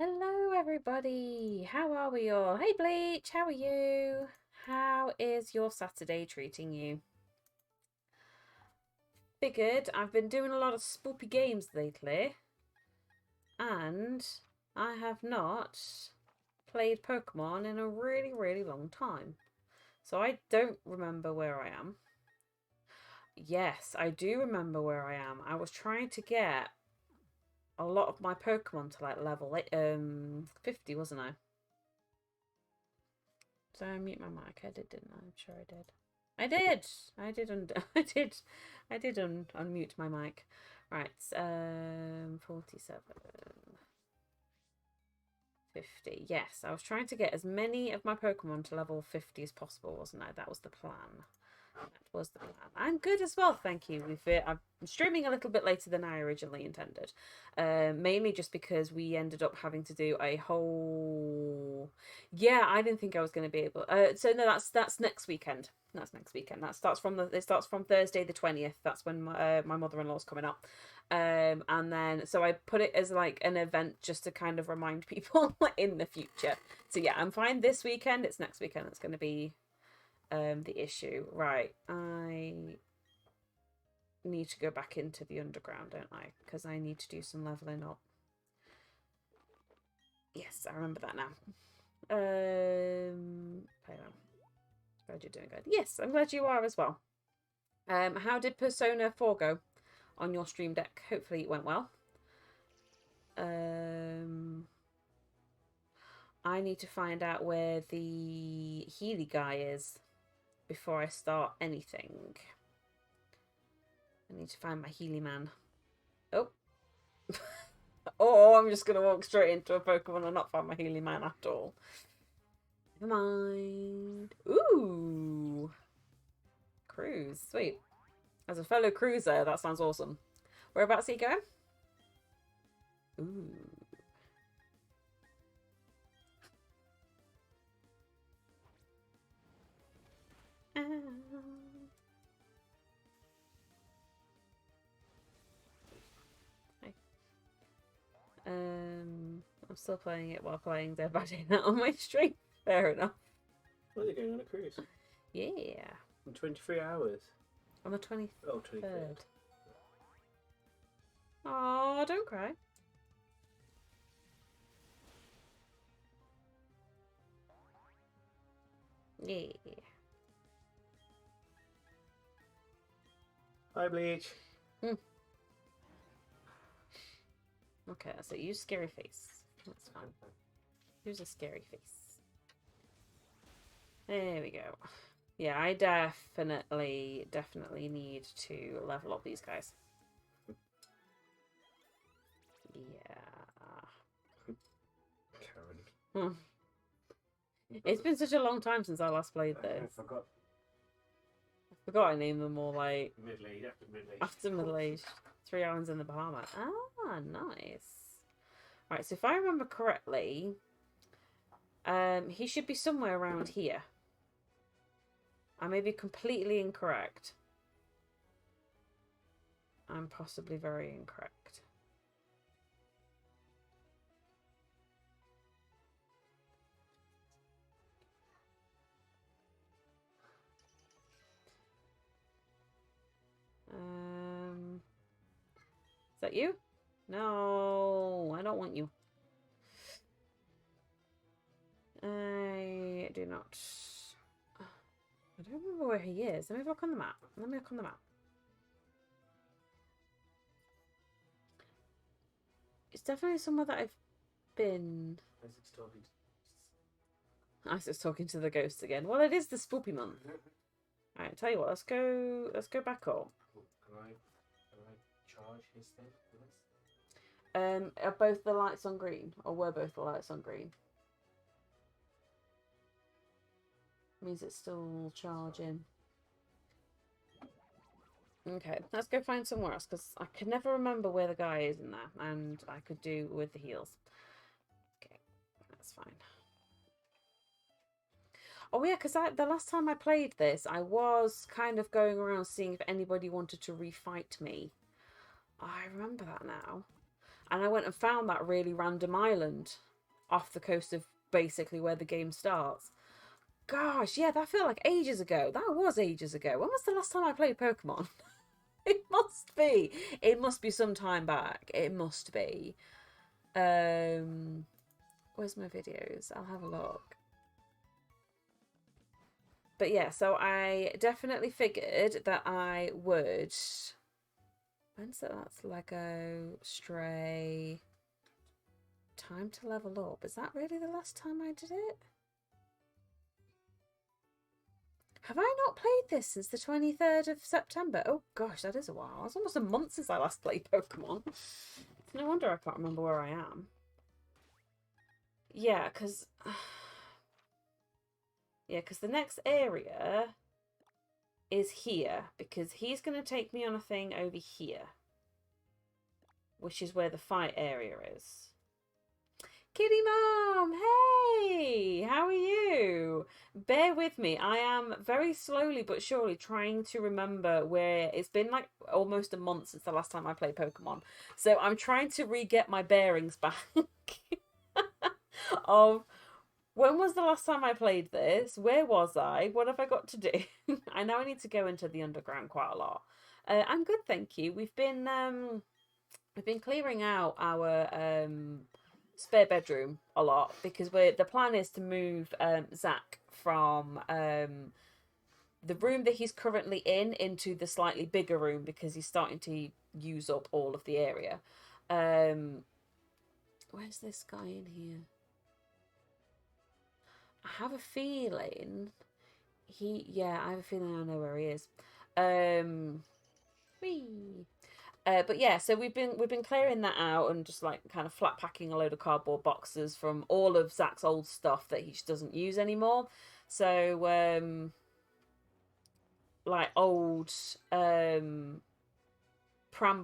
Hello, everybody. How are we all? Hey, Bleach, how are you? How is your Saturday treating you? Figured I've been doing a lot of spoopy games lately, and I have not played Pokemon in a really, really long time. So I don't remember where I am. Yes, I do remember where I am. I was trying to get a lot of my Pokemon to like level 50, wasn't I? Did I mute my mic? I did, didn't I? I'm sure I did. I did. I did. I did. I did unmute my mic. Right. 47, 50. Yes, I was trying to get as many of my Pokemon to level 50 as possible, wasn't I? That was the plan. That was the plan. I'm good as well, thank you. I'm streaming a little bit later than I originally intended, mainly just because we ended up having to do a whole. Yeah, I didn't think I was going to be able. So no, that's next weekend. That's next weekend. It starts from Thursday the 20th. That's when my mother-in-law's coming up. And then so I put it as like an event just to kind of remind people in the future. So yeah, I'm fine this weekend. It's next weekend that's going to be the issue. Right, I need to go back into the underground, don't I? Because I need to do some leveling up. Yes, I remember that now. Hang on. Glad you're doing good. Yes, I'm glad you are as well. How did Persona 4 go on your stream deck? Hopefully it went well. I need to find out where the Healy guy is before I start anything. I need to find my Healy man. Oh. Or I'm just going to walk straight into a Pokemon and not find my Healy man at all. Never mind. Ooh. Cruise. Sweet. As a fellow cruiser, that sounds awesome. Whereabouts are you going? Ooh. I'm still playing it while playing Dead by Daylight on my stream. Fair enough. Well, you're going on a cruise. Yeah. In 23 hours. On the 23rd. Oh, 23rd. Oh, don't cry. Yeah. Hi, Bleach. Okay, so use scary face. That's fine. Here's a scary face. There we go. Yeah, I definitely need to level up these guys. Yeah. Karen. It's been such a long time since I last played this. I forgot I named them all like middle-aged, after middle-aged. 3 Islands in the Bahamas. Ah, nice. Right, so if I remember correctly, he should be somewhere around here. I may be completely incorrect. I'm possibly very incorrect. Is that you? No, I don't want you. I do not. I don't remember where he is. Let me look on the map. It's definitely somewhere that I've been. Isaac's talking to the ghost again. Well, it is the spoopy month. Alright, tell you what, let's go back up. Can I charge his thing for this? Are both the lights on green? Or were both the lights on green? Means it's still charging. Okay, let's go find somewhere else, because I can never remember where the guy is in there, and I could do with the heals. Okay, that's fine. Oh yeah, because the last time I played this, I was kind of going around seeing if anybody wanted to refight me. I remember that now. And I went and found that really random island off the coast of basically where the game starts. Gosh, yeah, that felt like ages ago. That was ages ago. When was the last time I played Pokemon? It must be. It must be some time back. It must be. Where's my videos? I'll have a look. But yeah, so I definitely figured that I would. When's that? That's Lego, Stray. Time to level up. Is that really the last time I did it? Have I not played this since the 23rd of September? Oh gosh, that is a while. It's almost a month since I last played Pokemon. It's no wonder I can't remember where I am. Yeah, because... yeah, because the next area is here. Because he's going to take me on a thing over here. Which is where the fight area is. Kitty Mom, hey, how are you? Bear with me. I am very slowly but surely trying to remember where it's been like almost a month since the last time I played Pokemon. So I'm trying to re-get my bearings back of when was the last time I played this? Where was I? What have I got to do? I know I need to go into the underground quite a lot. I'm good, thank you. We've been clearing out our spare bedroom a lot because the plan is to move Zach from the room that he's currently in into the slightly bigger room because he's starting to use up all of the area. Where's this guy in here? I have a feeling I have a feeling I know where he is. Whee. But yeah, so we've been clearing that out and just like kind of flat packing a load of cardboard boxes from all of Zach's old stuff that he just doesn't use anymore. So like old pram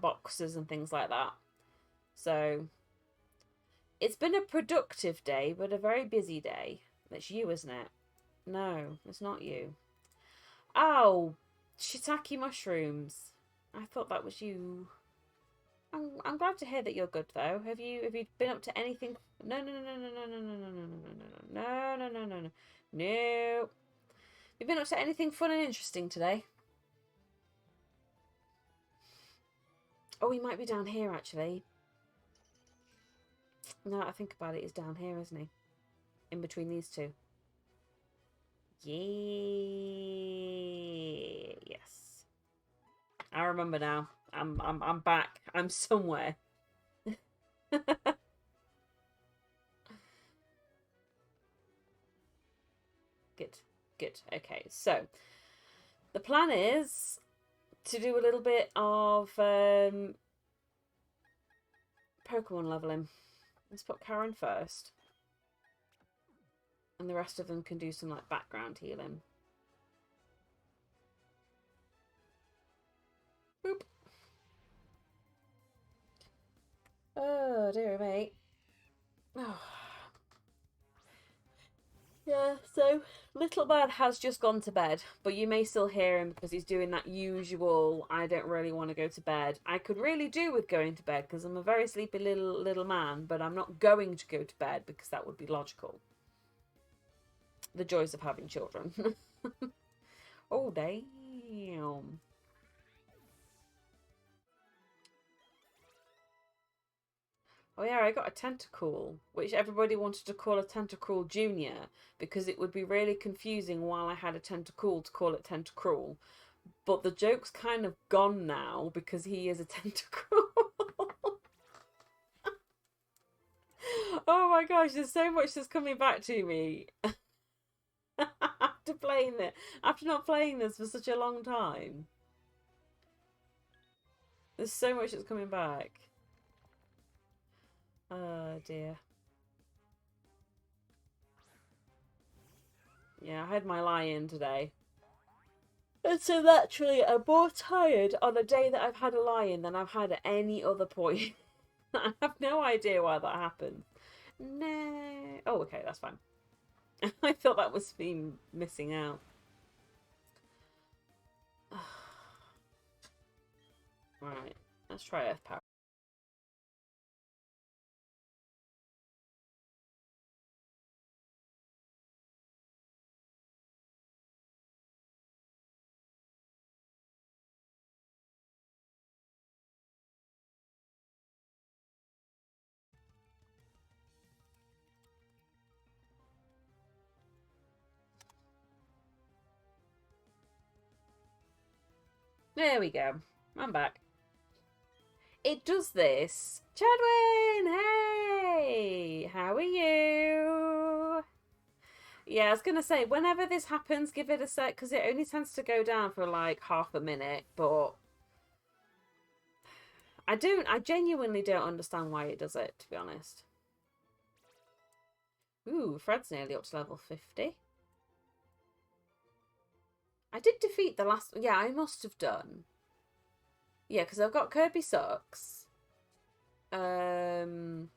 boxes and things like that. So it's been a productive day, but a very busy day. That's you, isn't it? No, it's not you. Oh, shiitake mushrooms. I thought that was you. I'm glad to hear that you're good though. Have you been up to anything? No no no no no no no no no no no no no no no no no. You've been up to anything fun and interesting today? Oh, he might be down here actually. Now that I think about it, he's down here, isn't he? In between these two. Yeah. Yes. I remember now. I'm back. I'm somewhere. Good. Good. Okay. So the plan is to do a little bit of Pokemon leveling. Let's put Karen first. And the rest of them can do some like background healing. Boop. Oh dear mate. Oh. Yeah, so Little Man has just gone to bed, but you may still hear him because he's doing that usual I don't really want to go to bed. I could really do with going to bed because I'm a very sleepy little man, but I'm not going to go to bed because that would be logical. The joys of having children. Oh, damn. Oh yeah, I got a Tentacool, which everybody wanted to call a Tentacool Junior because it would be really confusing while I had a Tentacool to call it Tentacruel. But the joke's kind of gone now because he is a Tentacruel. Oh my gosh, there's so much that's coming back to me after not playing this for such a long time. There's so much that's coming back. Oh dear. Yeah, I had my lie-in today. And so naturally, I'm more tired on a day that I've had a lie-in than I've had at any other point. I have no idea why that happened. No. Oh, okay, that's fine. I thought that was me missing out. Right, let's try Earth Power. There we go. I'm back. It does this. Chadwin, hey! How are you? Yeah, I was going to say, whenever this happens, give it a sec, because it only tends to go down for like half a minute, but I genuinely don't understand why it does it, to be honest. Ooh, Fred's nearly up to level 50. I did defeat the last, yeah, I must have done. Yeah, because I've got Kirby Sucks. And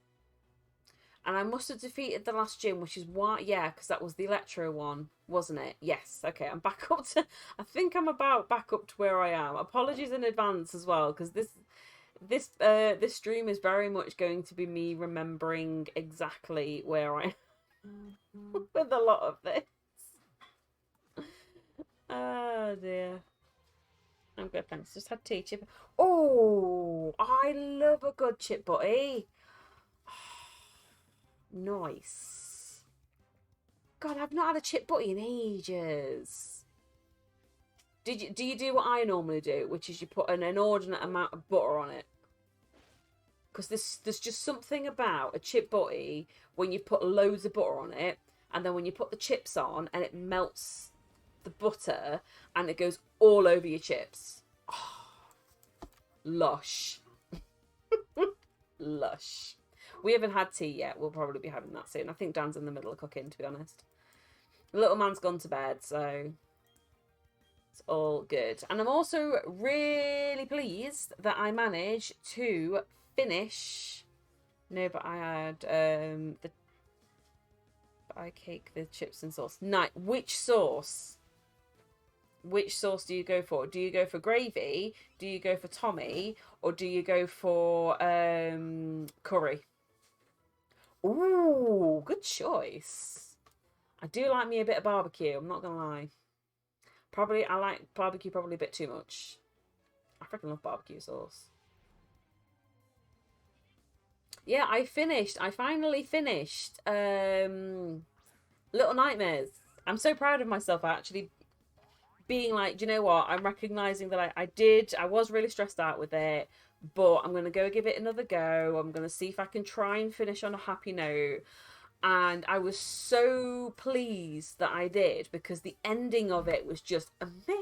I must have defeated the last gym, which is why, yeah, because that was the Electro one, wasn't it? Yes. Okay, I'm back up to, I think I'm about back up to where I am. Apologies in advance as well, because this stream is very much going to be me remembering exactly where I am with a lot of this. Oh dear. I'm good, thanks. Just had tea chip. Oh, I love a good chip butty. Nice. God, I've not had a chip butty in ages. Do you do what I normally do, which is you put an inordinate amount of butter on it? Because there's just something about a chip butty when you put loads of butter on it, and then when you put the chips on and it melts the butter and it goes all over your chips. Oh, lush. Lush. We haven't had tea yet. We'll probably be having that soon. I think Dan's in the middle of cooking, to be honest. The little man's gone to bed, so it's all good. And I'm also really pleased that I managed to finish. No, but I had the pie cake, the chips and sauce. Night. Which sauce? Which sauce do you go for? Do you go for gravy? Do you go for Tommy? Or do you go for curry? Ooh, good choice. I do like me a bit of barbecue, I'm not gonna lie. Probably, I like barbecue probably a bit too much. I freaking love barbecue sauce. Yeah, I finally finished Little Nightmares. I'm so proud of myself actually being like, do you know what? I'm recognizing that I was really stressed out with it, but I'm going to go give it another go. I'm going to see if I can try and finish on a happy note. And I was so pleased that I did because the ending of it was just amazing.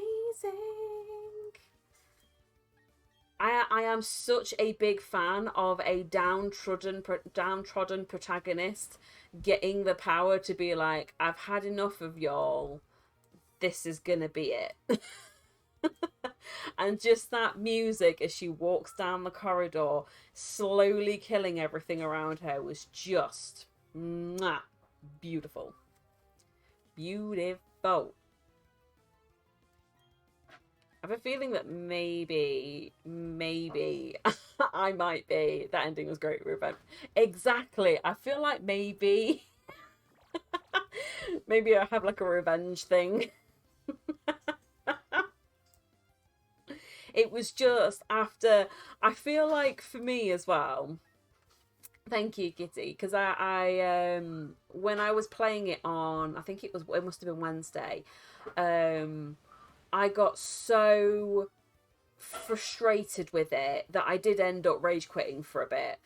I am such a big fan of a downtrodden protagonist getting the power to be like, I've had enough of y'all. This is gonna be it. And just that music as she walks down the corridor, slowly killing everything around her, was just mwah, beautiful. Beautiful. I have a feeling that maybe I might be. That ending was great, Ruben. Exactly. I feel like maybe maybe I have like a revenge thing. It was just after, I feel like for me as well. Thank you, Kitty, because I when I was playing it on, I think it must have been Wednesday. I got so frustrated with it that I did end up rage quitting for a bit.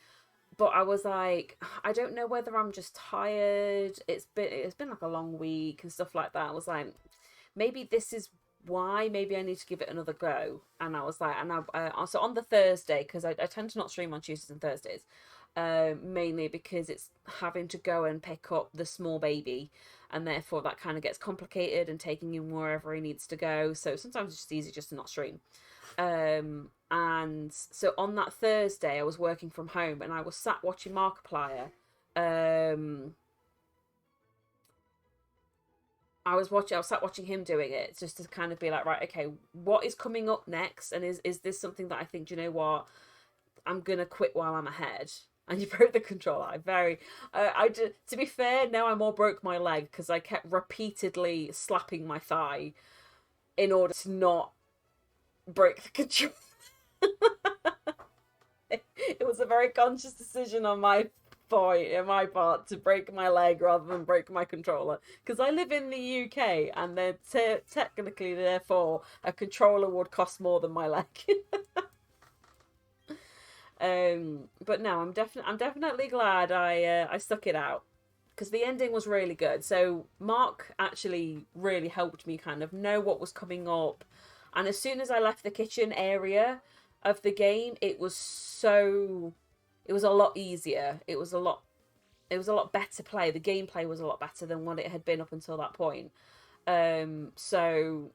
But I was like, I don't know whether I'm just tired. It's been like a long week and stuff like that. I was like, maybe this is why. Maybe I need to give it another go. And I was like, so on the Thursday, because I tend to not stream on Tuesdays and Thursdays, mainly because it's having to go and pick up the small baby, and therefore that kind of gets complicated and taking him wherever he needs to go. So sometimes it's just easy just to not stream. And so on that Thursday I was working from home and I was sat watching Markiplier. I was sat watching him doing it just to kind of be like, right, okay, what is coming up next, and is this something that I think, do you know what, I'm gonna quit while I'm ahead. And you broke the controller. To be fair, now I more broke my leg because I kept repeatedly slapping my thigh in order to not break the controller. It was a very conscious decision on my point in my part to break my leg rather than break my controller. Because I live in the UK, and then technically, therefore, a controller would cost more than my leg. But no, I'm definitely glad I stuck it out, because the ending was really good. So Mark actually really helped me kind of know what was coming up, and as soon as I left the kitchen area of the game, it was a lot easier. It was a lot better play. The gameplay was a lot better than what it had been up until that point. So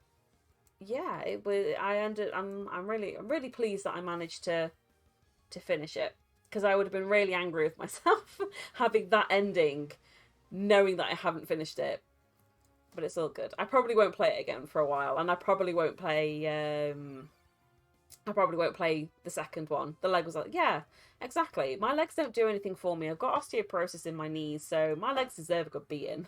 yeah, it was. I'm really pleased that I managed to finish it, because I would have been really angry with myself having that ending, knowing that I haven't finished it. But it's all good. I probably won't play it again for a while, and I probably won't play. I probably won't play the second one. The leg was like, yeah, exactly. My legs don't do anything for me. I've got osteoporosis in my knees, so my legs deserve a good beating.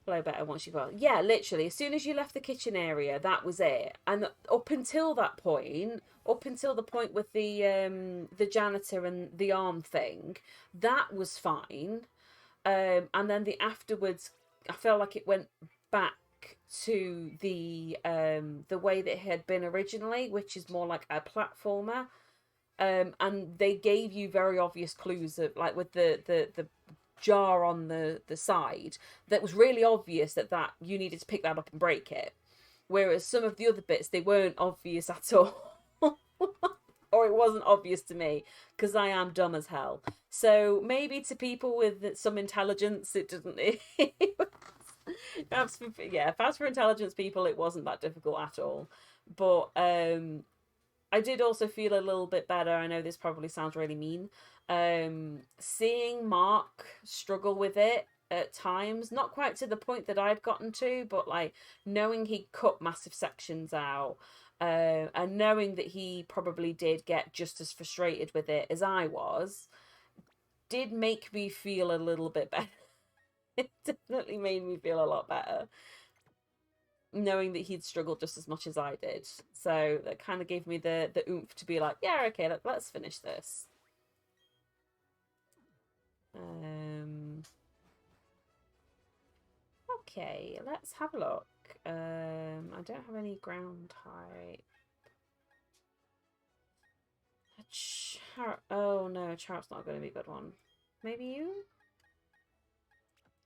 Flow better once you've got. Yeah, literally. As soon as you left the kitchen area, that was it. And up until that point, up until the point with the janitor and the arm thing, that was fine. And then the afterwards, I felt like it went back to the way that it had been originally, which is more like a platformer. And they gave you very obvious clues of, like, with the jar on the side, that was really obvious that you needed to pick that up and break it, whereas some of the other bits, they weren't obvious at all. Or it wasn't obvious to me, because I am dumb as hell. So maybe to people with some intelligence, it doesn't. Perhaps for intelligence people, it wasn't that difficult at all. But I did also feel a little bit better. I know this probably sounds really mean. Seeing Mark struggle with it at times, not quite to the point that I'd gotten to, but like knowing he cut massive sections out, and knowing that he probably did get just as frustrated with it as I was, did make me feel a little bit better. It definitely made me feel a lot better, knowing that he'd struggled just as much as I did. So that kind of gave me the oomph to be like, yeah, okay, let's finish this. Okay, let's have a look. I don't have any ground type. Oh no, a chart's not going to be a good one. Maybe you?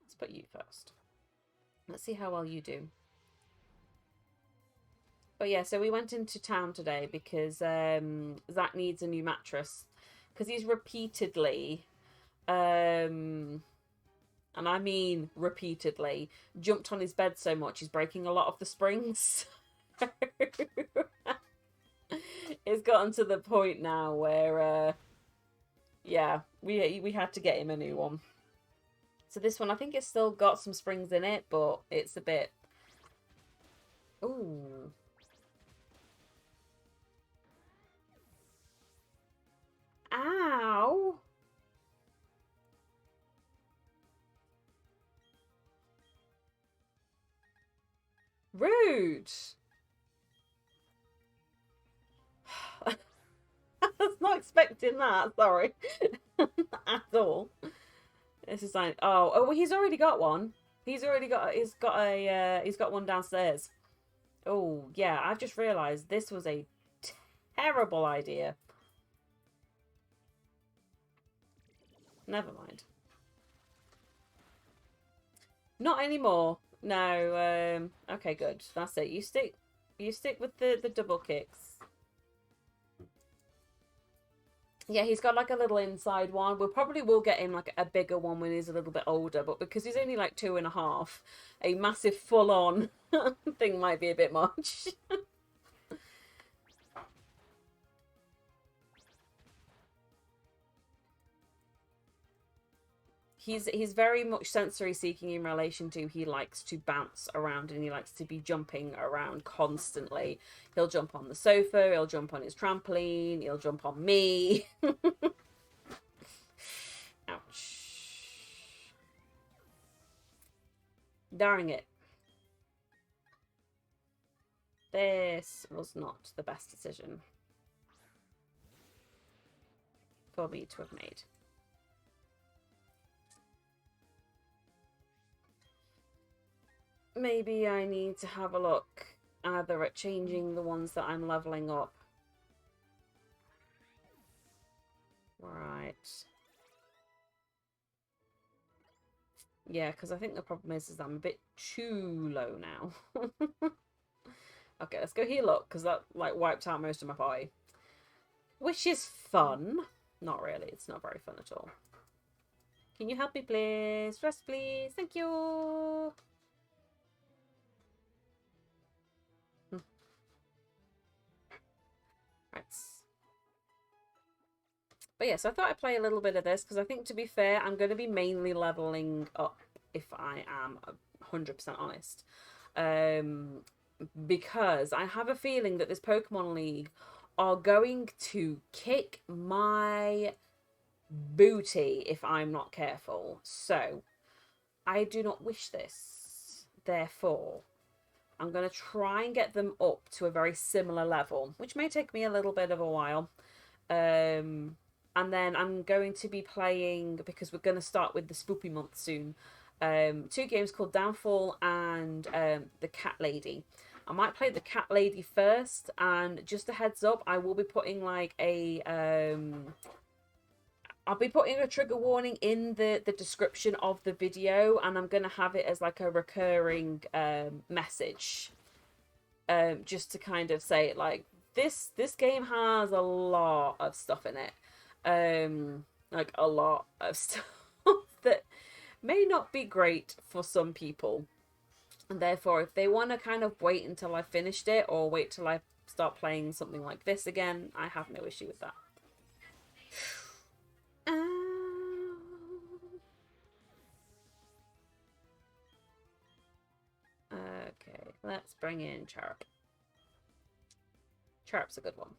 Let's put you first. Let's see how well you do. But yeah, so we went into town today because Zach needs a new mattress, because he's repeatedly, and I mean repeatedly, jumped on his bed so much he's breaking a lot of the springs. It's gotten to the point now where yeah, we had to get him a new one. So this one, I think it's still got some springs in it, but it's a bit... Ooh. Ow! Rude! I was not expecting that, sorry. At all. This is like, oh, well, he's already got one. He's got one downstairs. Oh, yeah, I've just realised this was a terrible idea. Never mind. Not anymore. No, okay, good. That's it. You stick with the double kicks. Yeah, he's got like a little inside one. We'll probably will get him like a bigger one when he's a little bit older, but because he's only like 2.5, a massive full-on thing might be a bit much. He's very much sensory seeking in relation to, he likes to bounce around and he likes to be jumping around constantly. He'll jump on the sofa, he'll jump on his trampoline, he'll jump on me. Ouch. Darn it. This was not the best decision. for me to have made. Maybe I need to have a look either at changing the ones that I'm leveling up. Right. Yeah, because I think the problem is that I'm a bit too low now. Okay, let's go heal up, because that like wiped out most of my party. Which is fun. Not really, it's not very fun at all. Can you help me, please? Rest, please. Thank you. Right. But yeah, so I thought I'd play a little bit of this, because I think, to be fair, I'm going to be mainly leveling up, if I am 100% honest. Because I have a feeling that this Pokemon League are going to kick my booty if I'm not careful. So, I do not wish this. Therefore, I'm going to try and get them up to a very similar level, which may take me a little bit of a while. And then I'm going to be playing, because we're going to start with the Spoopy month soon, 2 games called Downfall and the Cat Lady. I might play the Cat Lady first, and just a heads up, I will be putting like a I'll be putting a trigger warning in the description of the video, and I'm going to have it as like a recurring message, just to kind of say, like, this game has a lot of stuff in it, like a lot of stuff that may not be great for some people, and therefore if they want to kind of wait until I finished it, or wait till I start playing something like this again, I have no issue with that. Okay, let's bring in Charp. Charp's a good one.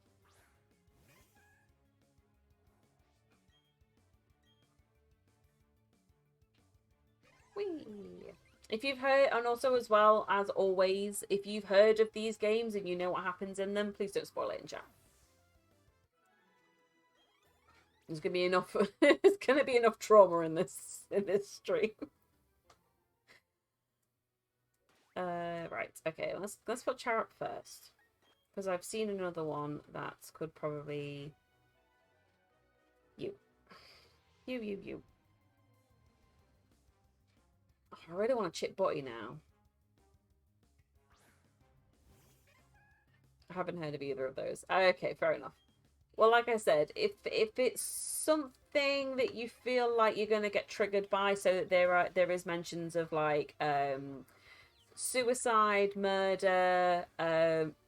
Whee! If you've heard, and also as well, as always, if you've heard of these games and you know what happens in them, please don't spoil it in chat. There's gonna be enough. There's gonna be enough trauma in this stream. Right. Okay. Let's put Charop first, because I've seen another one that could probably you. Oh, I really want to chip Butty now. I haven't heard of either of those. Okay, fair enough. Well, like I said, if it's something that you feel like you're gonna get triggered by, so that there is mentions of like suicide, murder,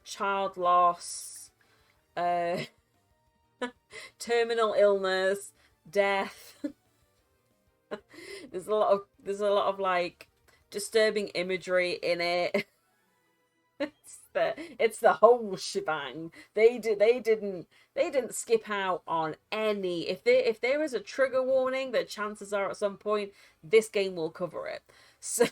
child loss, terminal illness, death. There's a lot of like disturbing imagery in it. It's the whole shebang. They didn't skip out on any. If there is a trigger warning, that chances are at some point this game will cover it. So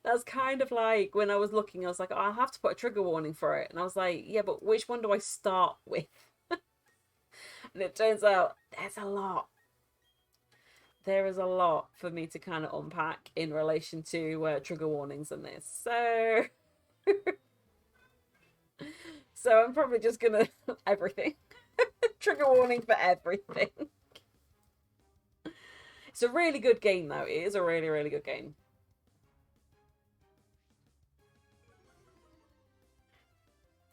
that's kind of like when I was looking, I was like, oh, I'll have to put a trigger warning for it, and I was like, yeah, but which one do I start with? And it turns out there's a lot. There is a lot for me to kind of unpack in relation to trigger warnings in this. So so I'm probably just gonna everything. Trigger warning for everything. It's a really good game though. It is a really, really good game.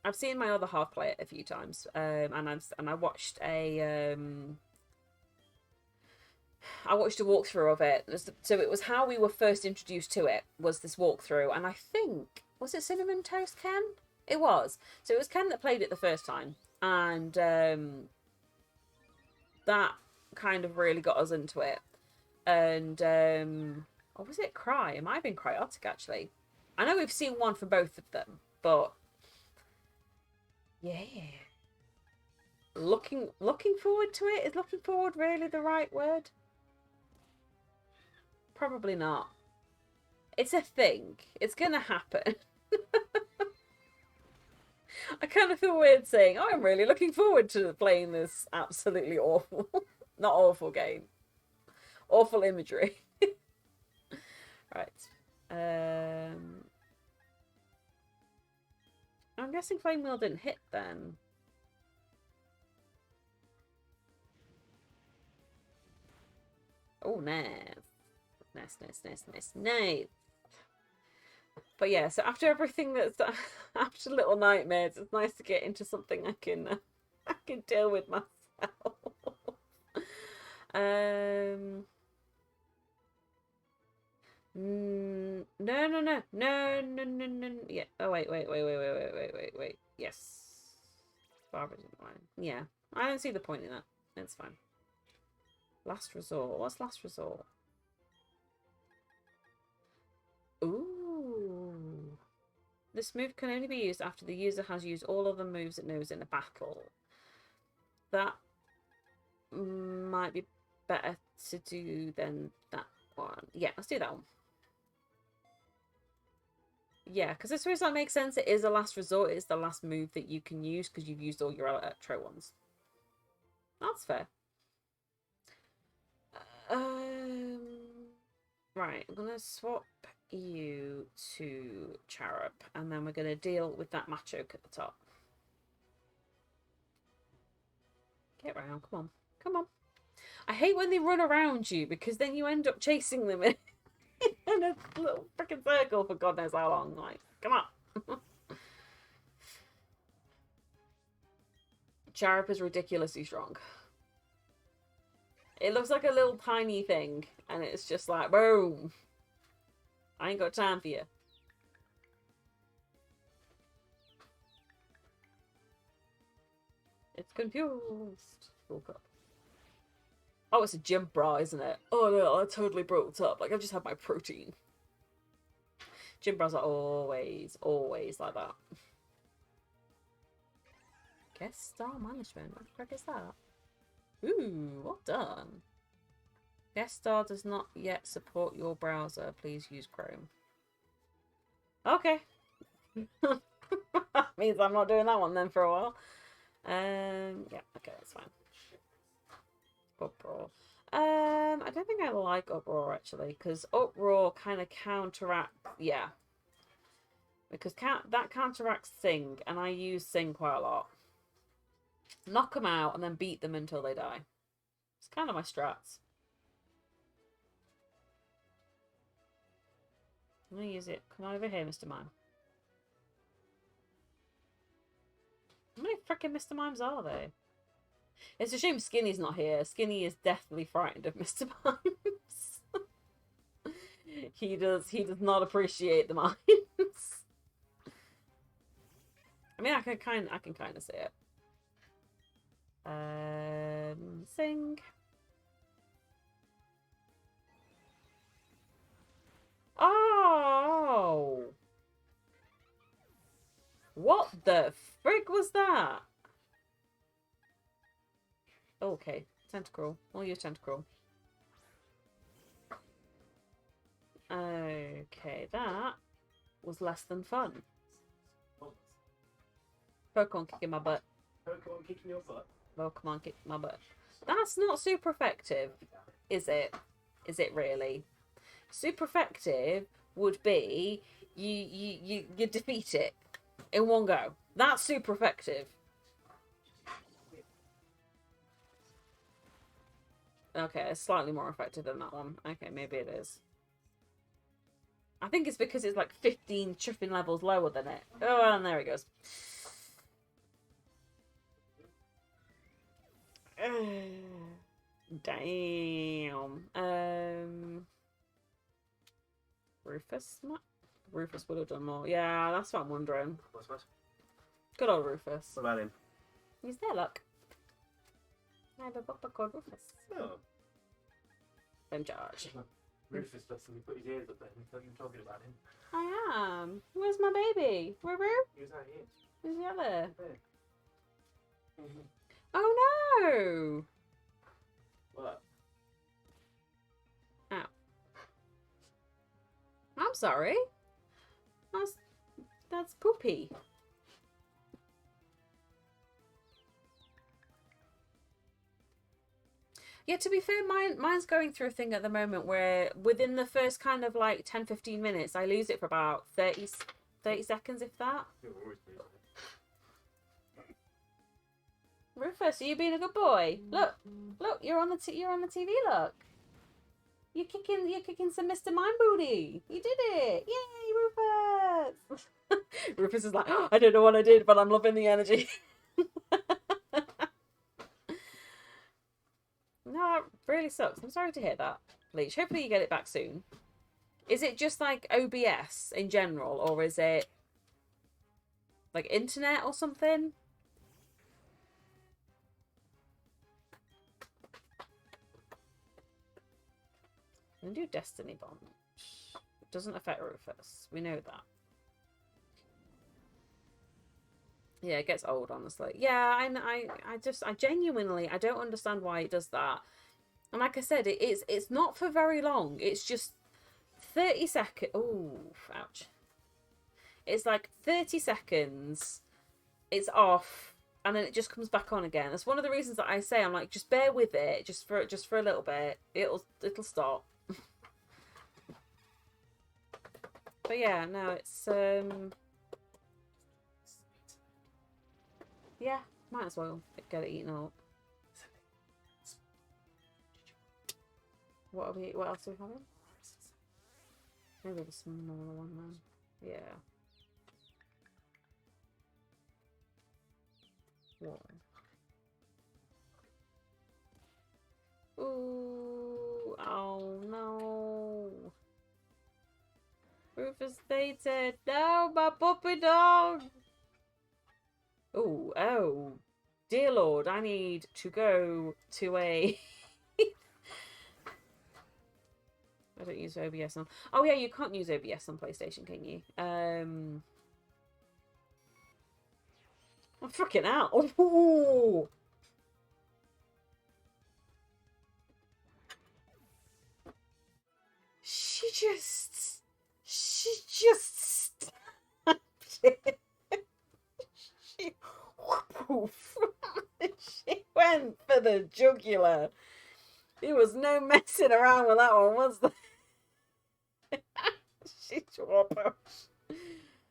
I've seen my other half play it a few times, and I watched a walkthrough of it. So it was how we were first introduced to it, was this walkthrough, and I think, was it Cinnamon Toast Ken? It was. So it was Ken that played it the first time, and that kind of really got us into it. And or was it Cry? It might have been Cryotic actually. I know we've seen one for both of them, but yeah. Looking forward to it. Is looking forward really the right word? Probably not. It's a thing. It's gonna happen. I kind of feel weird saying, oh, I'm really looking forward to playing this absolutely awful, not awful game. Awful imagery. Right. I'm guessing Flame Wheel didn't hit then. Oh, nice. Nice. But yeah, so after everything that's after Little Nightmares, it's nice to get into something I can I can deal with myself. No. Yeah. Oh wait. Yes. Barbara didn't mind. Yeah. I don't see the point in that. It's fine. Last resort. What's last resort? Ooh. This move can only be used after the user has used all of the moves it knows in a battle. That might be better to do than that one. Yeah, let's do that one. Yeah, because I suppose that makes sense. It is a last resort. It's the last move that you can use because you've used all your electro ones. That's fair. Right, I'm going to swap you to Cherub, and then we're going to deal with that Machoke at the top. Get round, come on. Come on. I hate when they run around you, because then you end up chasing them in a little freaking circle for God knows how long. Like, come on. Cherub is ridiculously strong. It looks like a little tiny thing, and it's just like, boom. I ain't got time for you. It's confused. Woke up. Oh, it's a gym bra, isn't it? Oh no, I totally broke up. Like, I've just had my protein. Gym bras are always like that. Guest star management. What the frick is that? Ooh, well done. Guest star does not yet support your browser. Please use Chrome. Okay. Means I'm not doing that one then for a while. Yeah, okay, that's fine. Uproar. I don't think I like Uproar actually, because Uproar kind of counteracts. Yeah. Because that counteracts Sing, and I use Sing quite a lot. Knock them out and then beat them until they die. It's kind of my strats. I'm going to use it. Come over here, Mr. Mime. How many freaking Mr. Mimes are there? It's a shame Skinny's not here. Skinny is deathly frightened of Mr. Mimes. He does not appreciate the mimes. I mean, I can kind of see it. Sing. Oh! What the frick was that? Okay, tentacle. We'll use tentacle. Okay, that was less than fun. Pokemon kicking my butt. Pokemon kicking your butt? Pokemon kicking my butt. That's not super effective, is it? Is it really? Super effective would be you defeat it in one go. That's super effective. Okay, it's slightly more effective than that one. Okay, maybe it is. I think it's because it's like 15 chuffing levels lower than it. Oh, and there it goes. Damn. Rufus? Rufus would have done more. Yeah, that's what I'm wondering. What's? Good old Rufus. What about him? He's there, look. I have a bopper called Rufus. Oh. Flame charge. Rufus does something, put his ears up there. You're talking about him. I am. Where's my baby? Where? He was out here. Who's the other? There. Oh no! What? Ow. I'm sorry. That's poopy. Yeah, to be fair, mine's going through a thing at the moment where within the first kind of like 10-15 minutes, I lose it for about 30 seconds, if that. You're always losing it. Rufus, are you being a good boy? Look, you're on the TV. Look, you're kicking some Mr. Mind Booty. You did it! Yay, Rufus! Rufus is like, oh, I don't know what I did, but I'm loving the energy. No, it really sucks. I'm sorry to hear that, Bleach. Hopefully you get it back soon. Is it just like OBS in general, or is it like internet or something? I'm gonna do Destiny Bond. It doesn't affect Rufus. We know that. Yeah, it gets old, honestly. Yeah, I genuinely, I don't understand why it does that. And like I said, it's not for very long. It's just 30 seconds. Oh, ouch. It's like 30 seconds. It's off, and then it just comes back on again. That's one of the reasons that I say I'm like, just bear with it, just for a little bit. It'll stop. But yeah, no, it's yeah, might as well get it eaten up. What else are we having? Maybe the smaller one then. Yeah. Whoa. Ooh, oh no. Rufus stated, no, my puppy dog. Ooh, oh. Dear Lord, I need to go to a... I don't use OBS on... Oh yeah, you can't use OBS on PlayStation, can you? Oh, fucking hell. Ooh. She just stabbed it. She went for the jugular. There was no messing around with that one, was there? She dropped.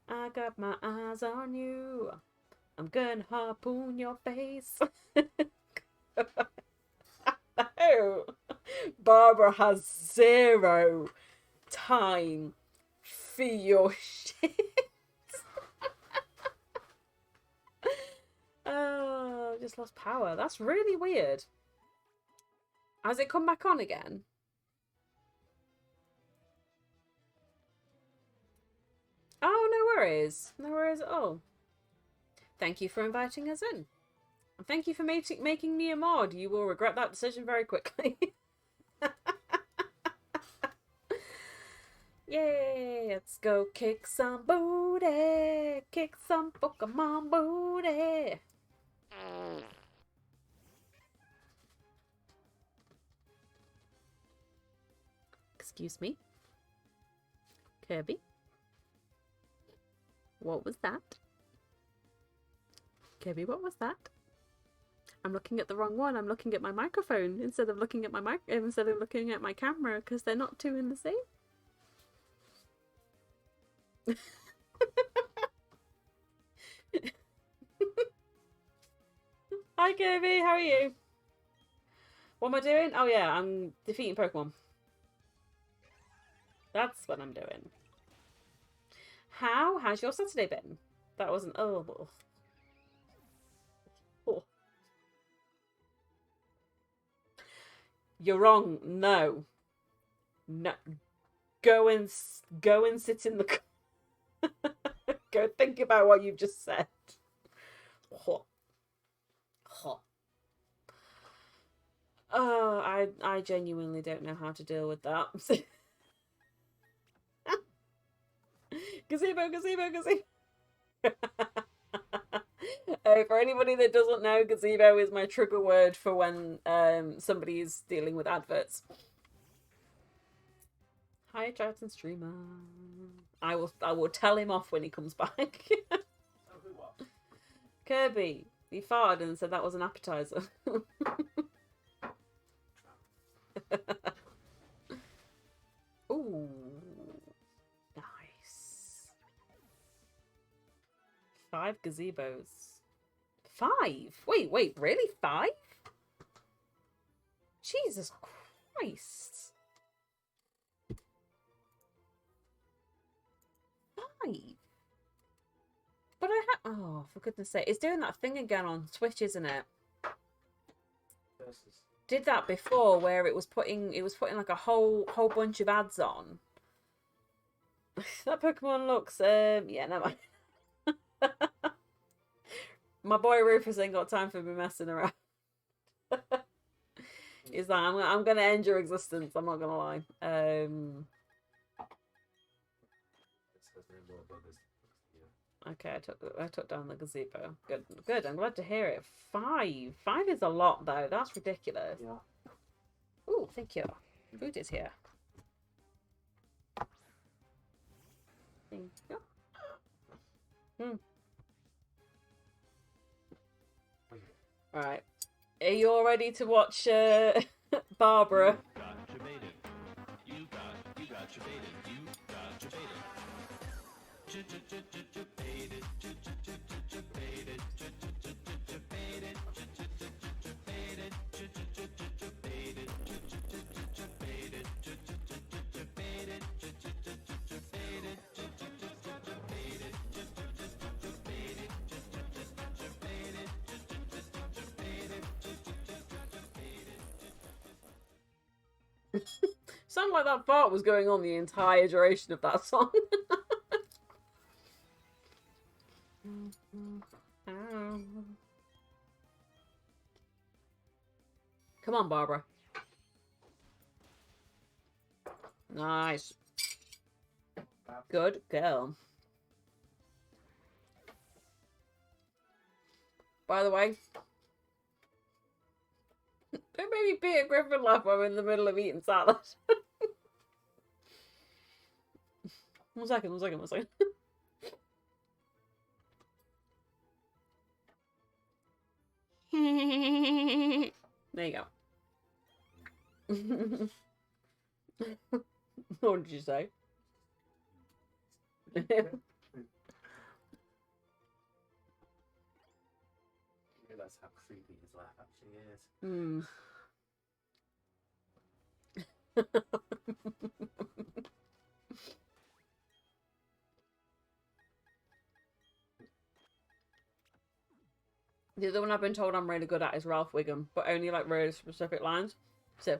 I got my eyes on you. I'm gonna harpoon your face. No. Barbara has 0 time for your shit. Oh, I just lost power. That's really weird. Has it come back on again? Oh, no worries. No worries at all. Thank you for inviting us in. And thank you for making me a mod. You will regret that decision very quickly. Yay! Let's go kick some booty. Kick some Pokemon booty. Excuse me. Kirby? What was that? Kirby, what was that? I'm looking at the wrong one. I'm looking at my microphone instead of looking at my camera because they're not two in the same. Hi Kirby, how are you? What am I doing? Oh yeah, I'm defeating Pokemon. That's what I'm doing. How has your Saturday been? That wasn't... Oh. You're wrong. No. Go and sit in the... Go think about what you've just said. Oh, I genuinely don't know how to deal with that. Gazebo. For anybody that doesn't know, gazebo is my trigger word for when somebody's dealing with adverts. Hi, Triton Streamer. I will tell him off when he comes back. Kirby, he farted and said that was an appetizer. 5 gazebos. 5? Wait, really? 5? Jesus Christ. 5? But I had... Oh, for goodness sake. It's doing that thing again on Twitch, isn't it? Versus. Did that before where it was putting like a whole bunch of ads on. That Pokemon looks yeah, never mind. My boy Rufus ain't got time for me messing around. He's like, I'm gonna end your existence, I'm not gonna lie. Okay, I took down the gazebo. Good. I'm glad to hear it. 5 is a lot though. That's ridiculous. Yeah. Ooh, thank you. Food is here. Thank you. All right. Are you all ready to watch Barbara? You got your baited. Sounded like that fart was going on the entire duration of that song. Come on, Barbara. Nice. Good girl. By the way, don't make me Peter Griffin laugh when I'm in the middle of eating salad. One second. There you go. What did you say? Realize how creepy his laugh actually is. The other one I've been told I'm really good at is Ralph Wiggum, but only like really specific lines. So,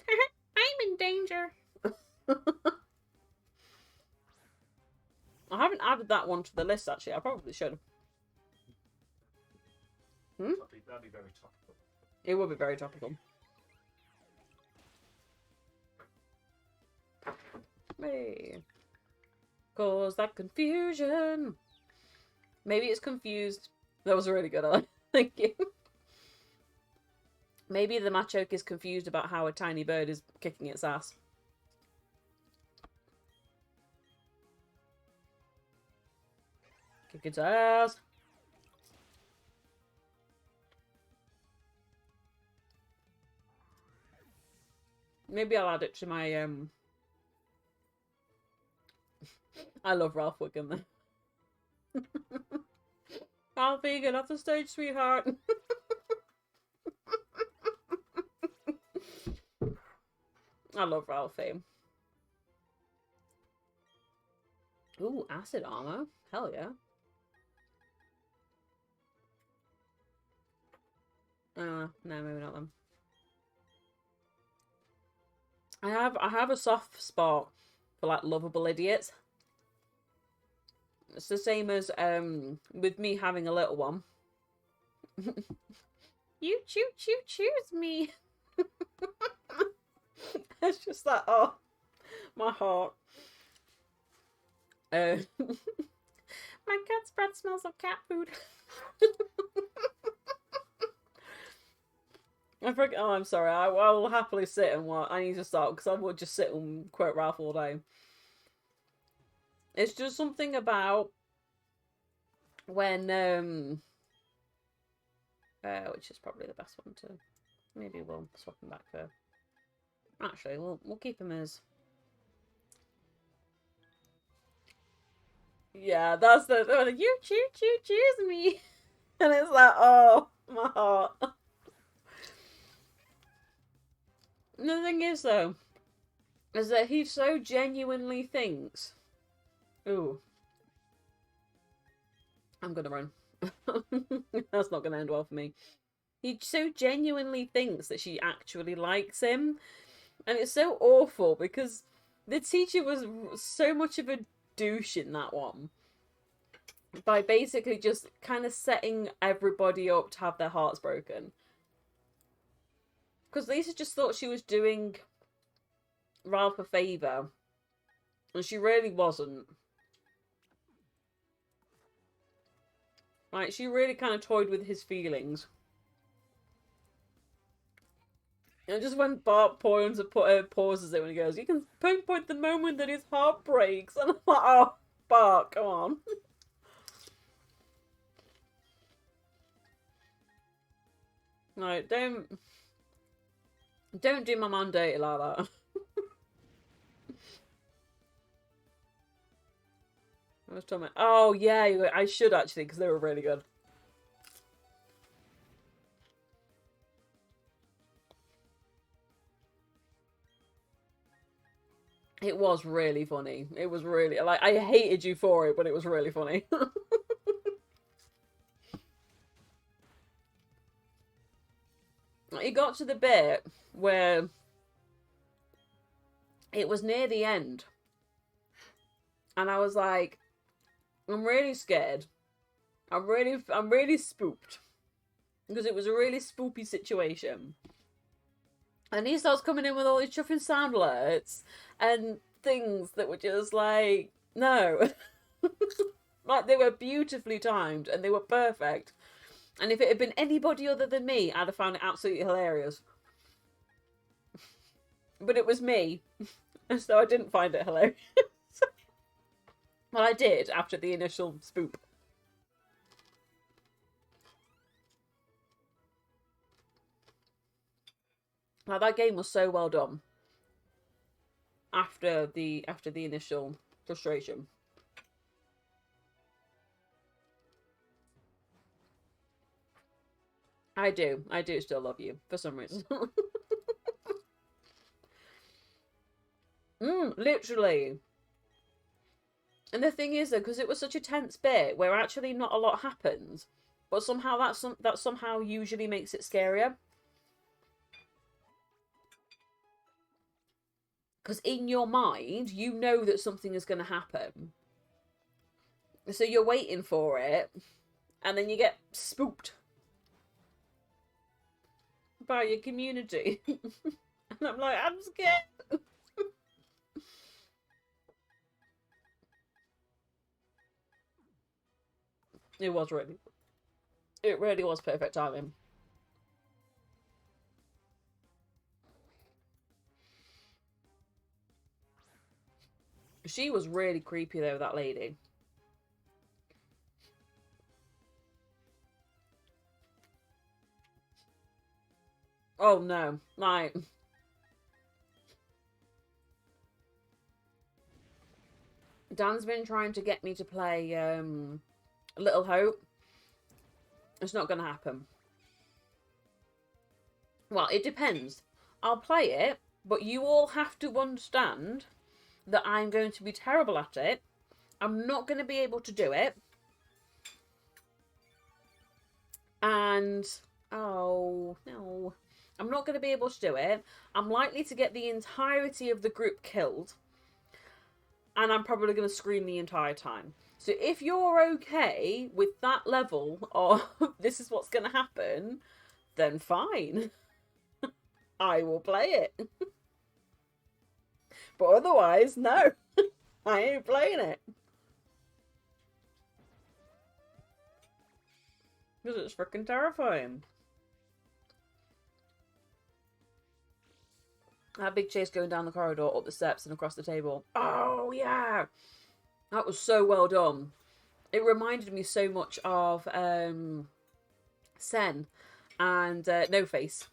I'm in danger. I haven't added that one to the list actually. I probably should. That'd be very topical. It would be very topical. Hey. Cause that confusion. Maybe it's confused. That was really good, Ellen. Thank you. Maybe the Machoke is confused about how a tiny bird is kicking its ass. Kick its ass. Maybe I'll add it to my I love Ralph Wiggum then. Ralphie, get off the stage, sweetheart. I love Ralphie. Ooh, acid armor. Hell yeah. No, maybe not them. I have a soft spot for like lovable idiots. It's the same as with me having a little one. You choose me. It's just that, oh, my heart. My cat's breath smells of cat food. Oh, I'm sorry. I will happily sit and watch. I need to stop because I would just sit and quote Ralph all day. It's just something about when which is probably the best one to. Maybe we'll swap him back for. Actually, we'll keep him as. Yeah, that's the like, you choose me. And it's like, oh, my heart. And the thing is, though, is that he so genuinely thinks, ooh, I'm gonna run. That's not gonna end well for me. He so genuinely thinks that she actually likes him. And it's so awful because the teacher was so much of a douche in that one. By basically just kind of setting everybody up to have their hearts broken. Because Lisa just thought she was doing Ralph a favour. And she really wasn't. Like, she really kind of toyed with his feelings. And just when Bart pauses it when he goes, you can pinpoint the moment that his heart breaks. And I'm like, oh, Bart, come on. No, don't do my man dirty like that. I was talking about, oh yeah, I should actually, because they were really good. It was really funny. It was really, like, I hated you for it, but it was really funny. It got to the bit where it was near the end. And I was like, I'm really scared. I'm really spooked. Because it was a really spoopy situation. And he starts coming in with all these chuffing sound alerts and things that were just like, no. Like, they were beautifully timed and they were perfect. And if it had been anybody other than me, I'd have found it absolutely hilarious. But it was me. And so I didn't find it hilarious. Well, I did after the initial spoop. Now, that game was so well done. After the initial frustration. I do still love you for some reason. Literally. And the thing is, though, because it was such a tense bit where actually not a lot happens, but somehow that somehow usually makes it scarier. Because in your mind, you know that something is going to happen. So you're waiting for it, and then you get spooked by your community. And I'm like, I'm scared. It really was perfect timing. She was really creepy though, that lady. Oh no, like, Dan's been trying to get me to play Little Hope. It's not going to happen. Well, it depends. I'll play it, but you all have to understand that I'm going to be terrible at it. I'm not going to be able to do it. And, oh, no. I'm not going to be able to do it. I'm likely to get the entirety of the group killed. And I'm probably going to scream the entire time. So if you're okay with that level of this is what's going to happen, then fine. I will play it. But otherwise, no. I ain't playing it. Because it's freaking terrifying. That big chase going down the corridor, up the steps and across the table. Oh, yeah. That was so well done. It reminded me so much of Sen and No Face.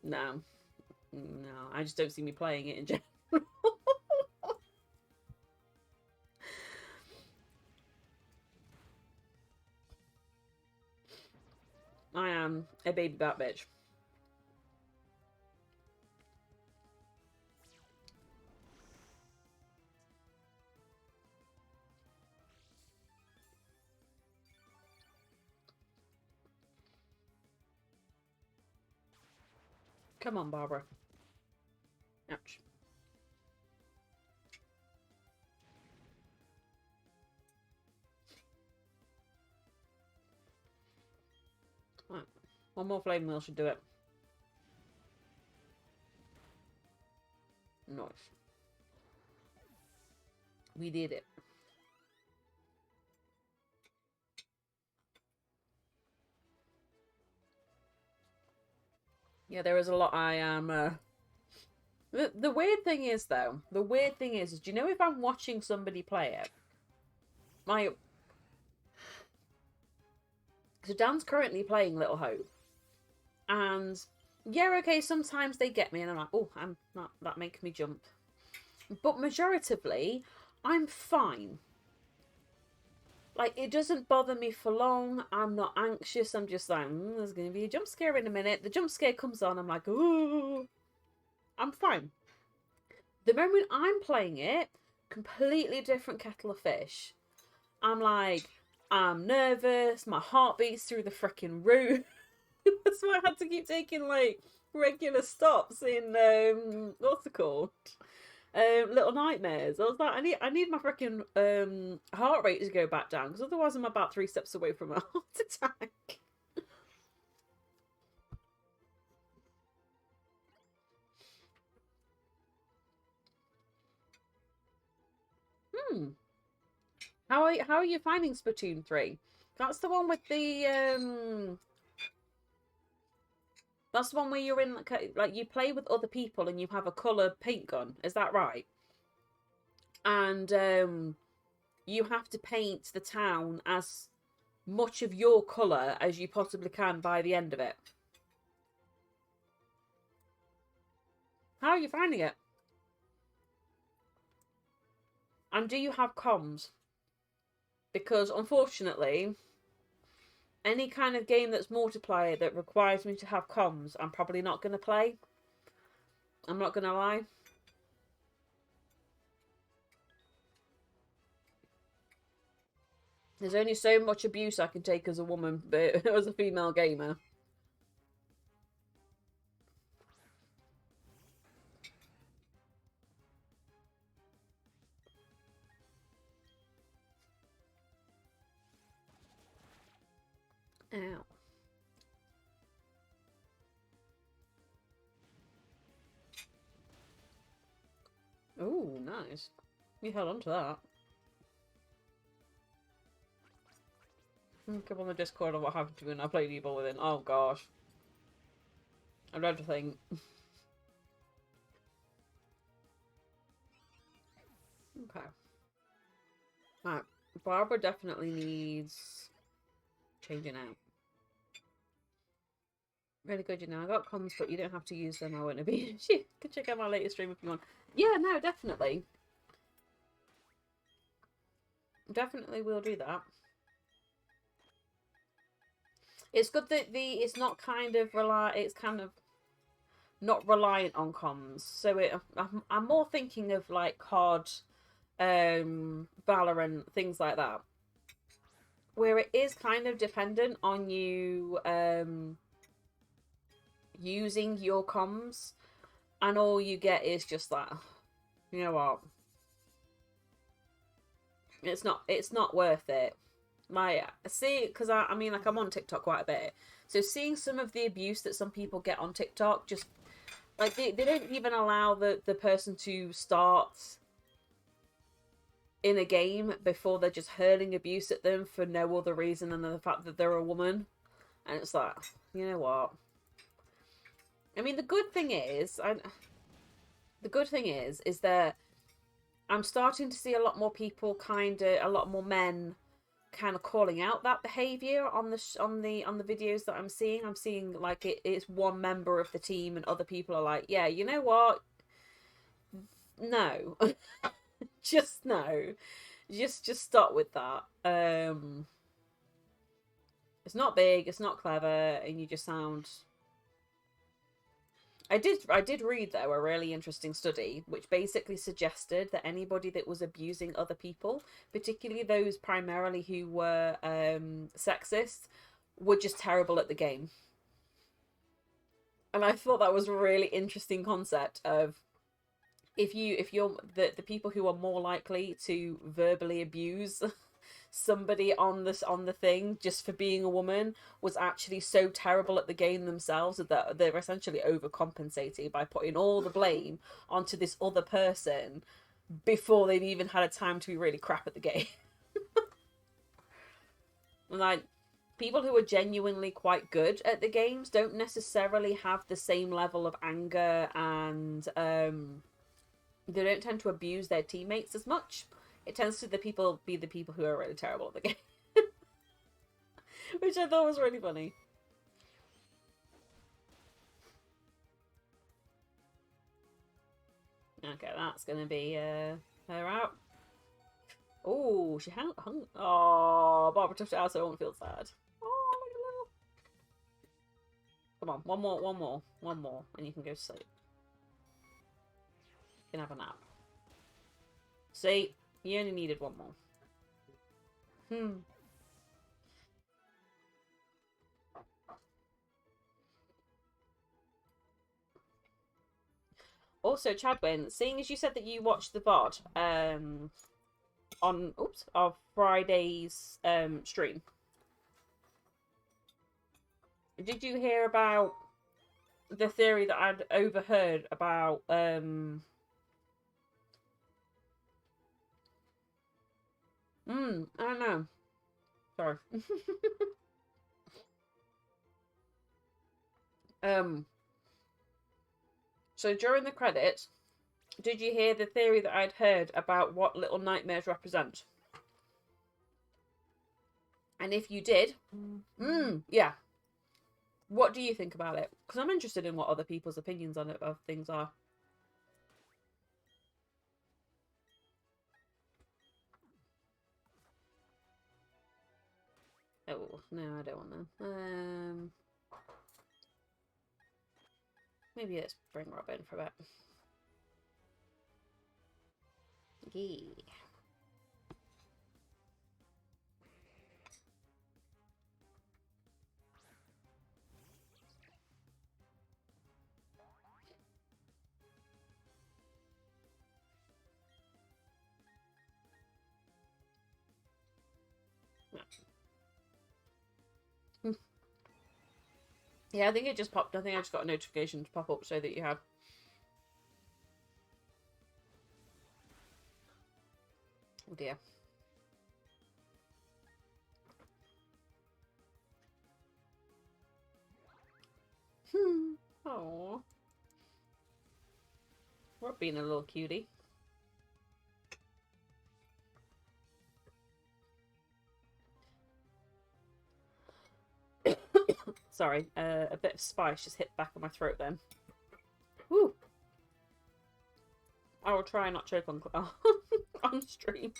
No. No, I just don't see me playing it in general. a baby bat bitch. Come on, Barbara. Ouch. Right. One more flame wheel should do it. Nice. We did it. Yeah, there is a lot I am... The weird thing is, though, do you know if I'm watching somebody play it, so Dan's currently playing Little Hope, and yeah, okay, sometimes they get me, and I'm like, oh, that makes me jump. But majoritively, I'm fine. Like, it doesn't bother me for long. I'm not anxious. I'm just like, there's going to be a jump scare in a minute. The jump scare comes on. I'm like, ooh. I'm fine. The moment I'm playing it, completely different kettle of fish. I'm like, I'm nervous. My heart beats through the freaking roof. That's why I had to keep taking, like, regular stops in, what's it called? Little Nightmares. I was like, I need my freaking heart rate to go back down, because otherwise I'm about 3 steps away from a heart attack. How are you finding Splatoon 3? That's the one with the that's the one where you're in like you play with other people and you have a colour paint gun. Is that right? And you have to paint the town as much of your colour as you possibly can by the end of it. How are you finding it? And do you have comms? Because unfortunately, any kind of game that's multiplayer that requires me to have comms, I'm probably not going to play. I'm not going to lie. There's only so much abuse I can take as a woman, but as a female gamer. Ow. Ooh, nice. You held on to that. Come on the Discord on what happened to me when I played Evil Within. Oh gosh. I dread to think. Okay. Right. Barbara definitely needs changing out. Really good, you know. I got comms, but you don't have to use them. I won't be. You can check out my latest stream if you want. Yeah, no, definitely. Definitely will do that. It's good that it's not kind of it's kind of not reliant on comms. So I'm more thinking of like COD, Valorant, things like that, where it is kind of dependent on you using your comms, and all you get is just that. You know what? It's not worth it. Because I mean, like, I'm on TikTok quite a bit, so seeing some of the abuse that some people get on TikTok, just like they don't even allow the person to start in a game before they're just hurling abuse at them for no other reason than the fact that they're a woman, and it's like, you know what? I mean, the good thing is that I'm starting to see a lot more people, a lot more men kind of calling out that behavior on the videos that I'm seeing. I'm seeing like it's one member of the team and other people are like, yeah, you know what? No. Just no. Just stop with that. It's not big, it's not clever, and you just sound... I did read, though, a really interesting study which basically suggested that anybody that was abusing other people, particularly those primarily who were sexist, were just terrible at the game. And I thought that was a really interesting concept of if you're the people who are more likely to verbally abuse somebody on the thing just for being a woman was actually so terrible at the game themselves that they're essentially overcompensating by putting all the blame onto this other person before they've even had a time to be really crap at the game. Like, people who are genuinely quite good at the games don't necessarily have the same level of anger, and they don't tend to abuse their teammates as much. It tends to be the people who are really terrible at the game. Which I thought was really funny. Okay, that's gonna be her out. Oh, she hung. Oh, Barbara took it out so I won't feel sad. Oh, come on, one more, and you can go to sleep. You can have a nap. See, you only needed one more. Also, Chadwin, seeing as you said that you watched the VOD on our Friday's stream, did you hear about the theory that I'd overheard about I don't know. Sorry. So during the credits, did you hear the theory that I'd heard about what little nightmares represent? And if you did, yeah. What do you think about it? Because I'm interested in what other people's opinions on it of things are. Oh, no, I don't want them. Maybe let's bring Rob in for a bit. Yeah. Yeah, I think it just popped. I think I just got a notification to pop up so that you have. Oh dear. Oh. We're being a little cutie. Sorry, a bit of spice just hit the back of my throat then. Woo! I will try and not choke on on stream.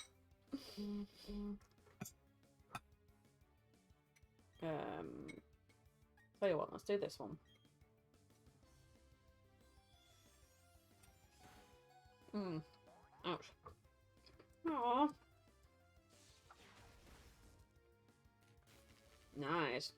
Tell you what, let's do this one. Ouch. Aww. Nice.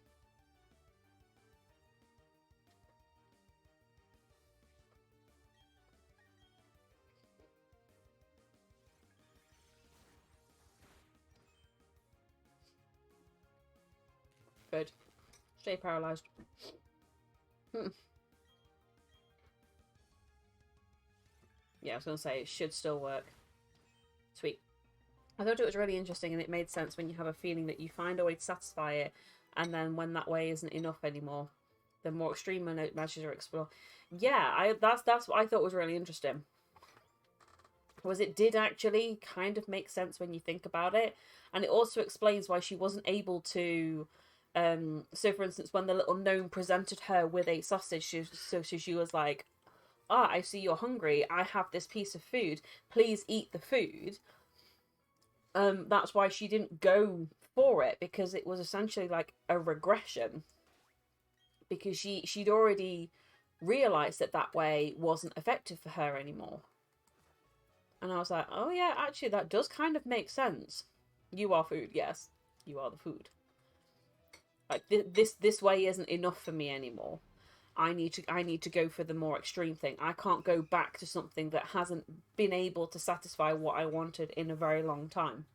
Good. Stay paralyzed. Yeah, I was going to say, it should still work. Sweet. I thought it was really interesting, and it made sense when you have a feeling that you find a way to satisfy it, and then when that way isn't enough anymore, the more extreme measures are explored. Yeah, that's what I thought was really interesting. Was it did actually kind of make sense when you think about it, and it also explains why she wasn't able to. So for instance, when the little gnome presented her with a sausage, she was like, "Ah, I see you're hungry. I have this piece of food. Please eat the food." That's why she didn't go for it because it was essentially like a regression, because she'd already realized that that way wasn't effective for her anymore. And I was like, oh yeah, actually that does kind of make sense. You are food, yes, you are the food. Like this way isn't enough for me anymore. I need to go for the more extreme thing. I can't go back to something that hasn't been able to satisfy what I wanted in a very long time.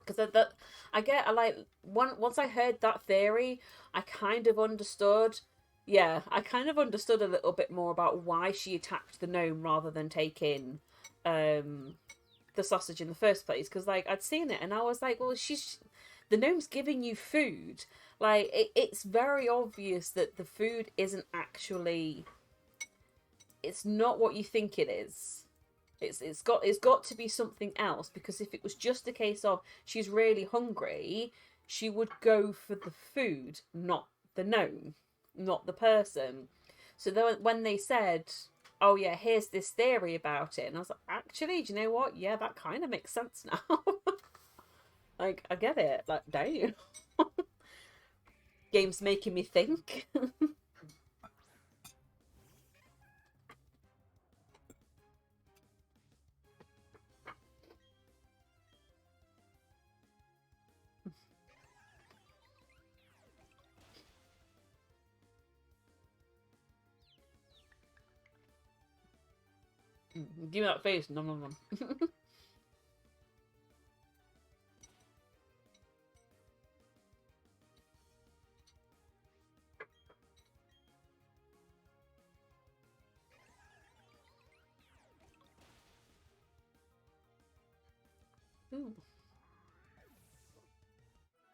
Because I like once I heard that theory, I kind of understood. Yeah, I kind of understood a little bit more about why she attacked the gnome rather than taking the sausage in the first place. Because like I'd seen it and I was like, well, the gnome's giving you food. Like it's very obvious that the food isn't actually. It's not what you think it is. It's got to be something else, because if it was just a case of she's really hungry, she would go for the food, not the gnome, not the person. So then when they said, oh yeah, here's this theory about it, and I was like, actually, do you know what? Yeah, that kind of makes sense now. Like, I get it. Like, damn. Game's making me think. Give me that face. Nom nom nom.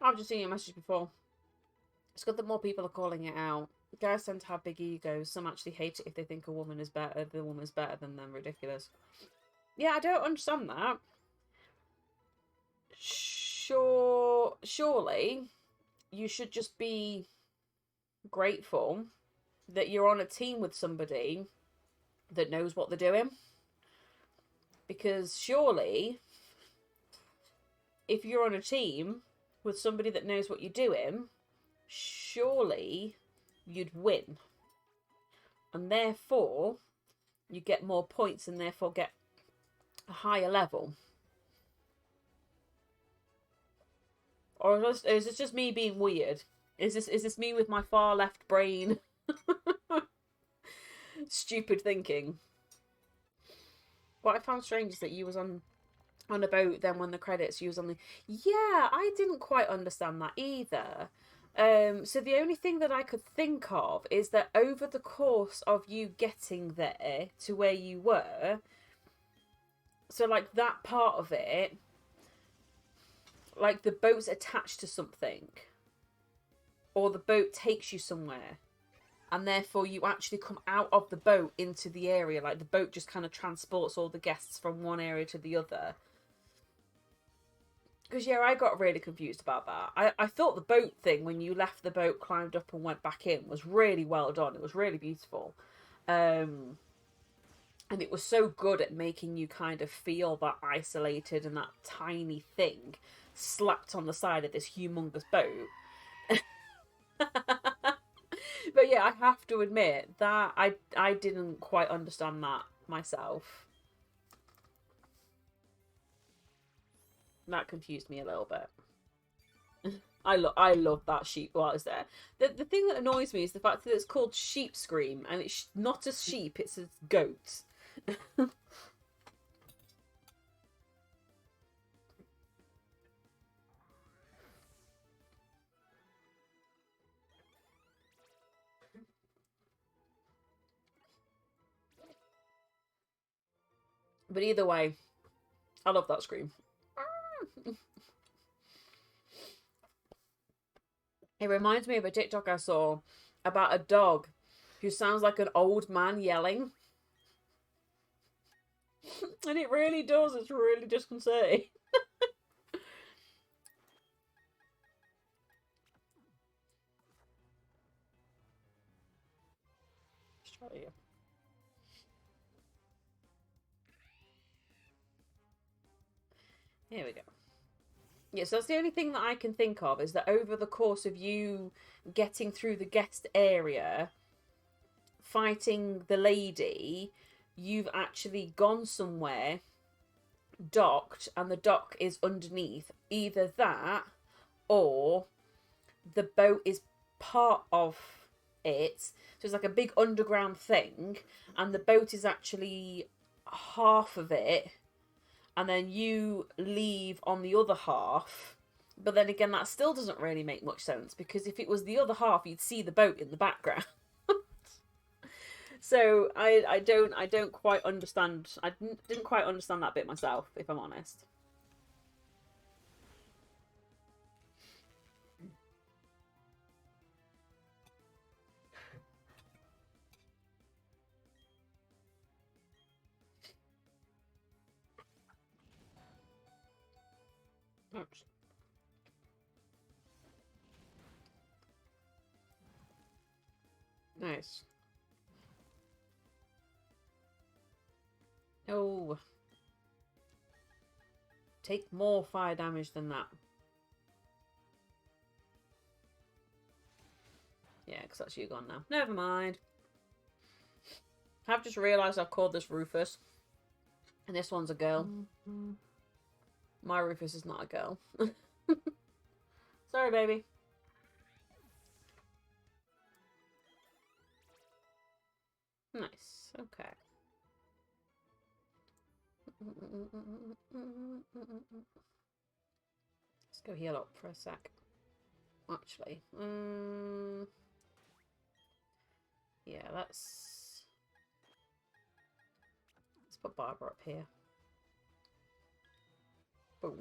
I've just seen your message before. It's good that more people are calling it out. Guys tend to have big egos. Some actually hate it if they think a woman is better. The woman's better than them. Ridiculous. Yeah, I don't understand that. Surely you should just be grateful that you're on a team with somebody that knows what they're doing. Because surely, if you're on a team with somebody that knows what you're doing, surely you'd win. And therefore, you get more points and therefore get a higher level. Or is this just me being weird? Is this me with my far left brain? Stupid thinking. What I found strange is that you was on a boat, then when the credits, you was on the... Yeah, I didn't quite understand that either. So the only thing that I could think of is that over the course of you getting there to where you were, so like that part of it, like the boat's attached to something, or the boat takes you somewhere, and therefore you actually come out of the boat into the area. Like the boat just kind of transports all the guests from one area to the other. Because, yeah, I got really confused about that. I thought the boat thing, when you left the boat, climbed up and went back in, was really well done. It was really beautiful. And it was so good at making you kind of feel that isolated and that tiny thing slapped on the side of this humongous boat. But yeah, I have to admit that I didn't quite understand that myself. That confused me a little bit. I love that sheep. What is there? The thing that annoys me is the fact that it's called Sheep Scream, and it's not a sheep; it's a goat. But either way, I love that scream. It reminds me of a TikTok I saw about a dog who sounds like an old man yelling. And it really does. It's really disconcerting. Australia. Here we go. Yeah, so that's the only thing that I can think of, is that over the course of you getting through the guest area, fighting the lady, you've actually gone somewhere, docked, and the dock is underneath. Either that, or the boat is part of it. So it's like a big underground thing, and the boat is actually half of it, and then you leave on the other half. But then again, that still doesn't really make much sense, because if it was the other half, you'd see the boat in the background. So I don't quite understand. I didn't quite understand that bit myself, if I'm honest. Oops. Nice. Oh. Take more fire damage than that. Yeah, because that's you gone now. Never mind. I've just realised I've called this Rufus. And this one's a girl. My Rufus is not a girl. Sorry, baby. Nice. Okay. Let's go heal up for a sec. Actually. Yeah, let's put Barbara up here. Boom.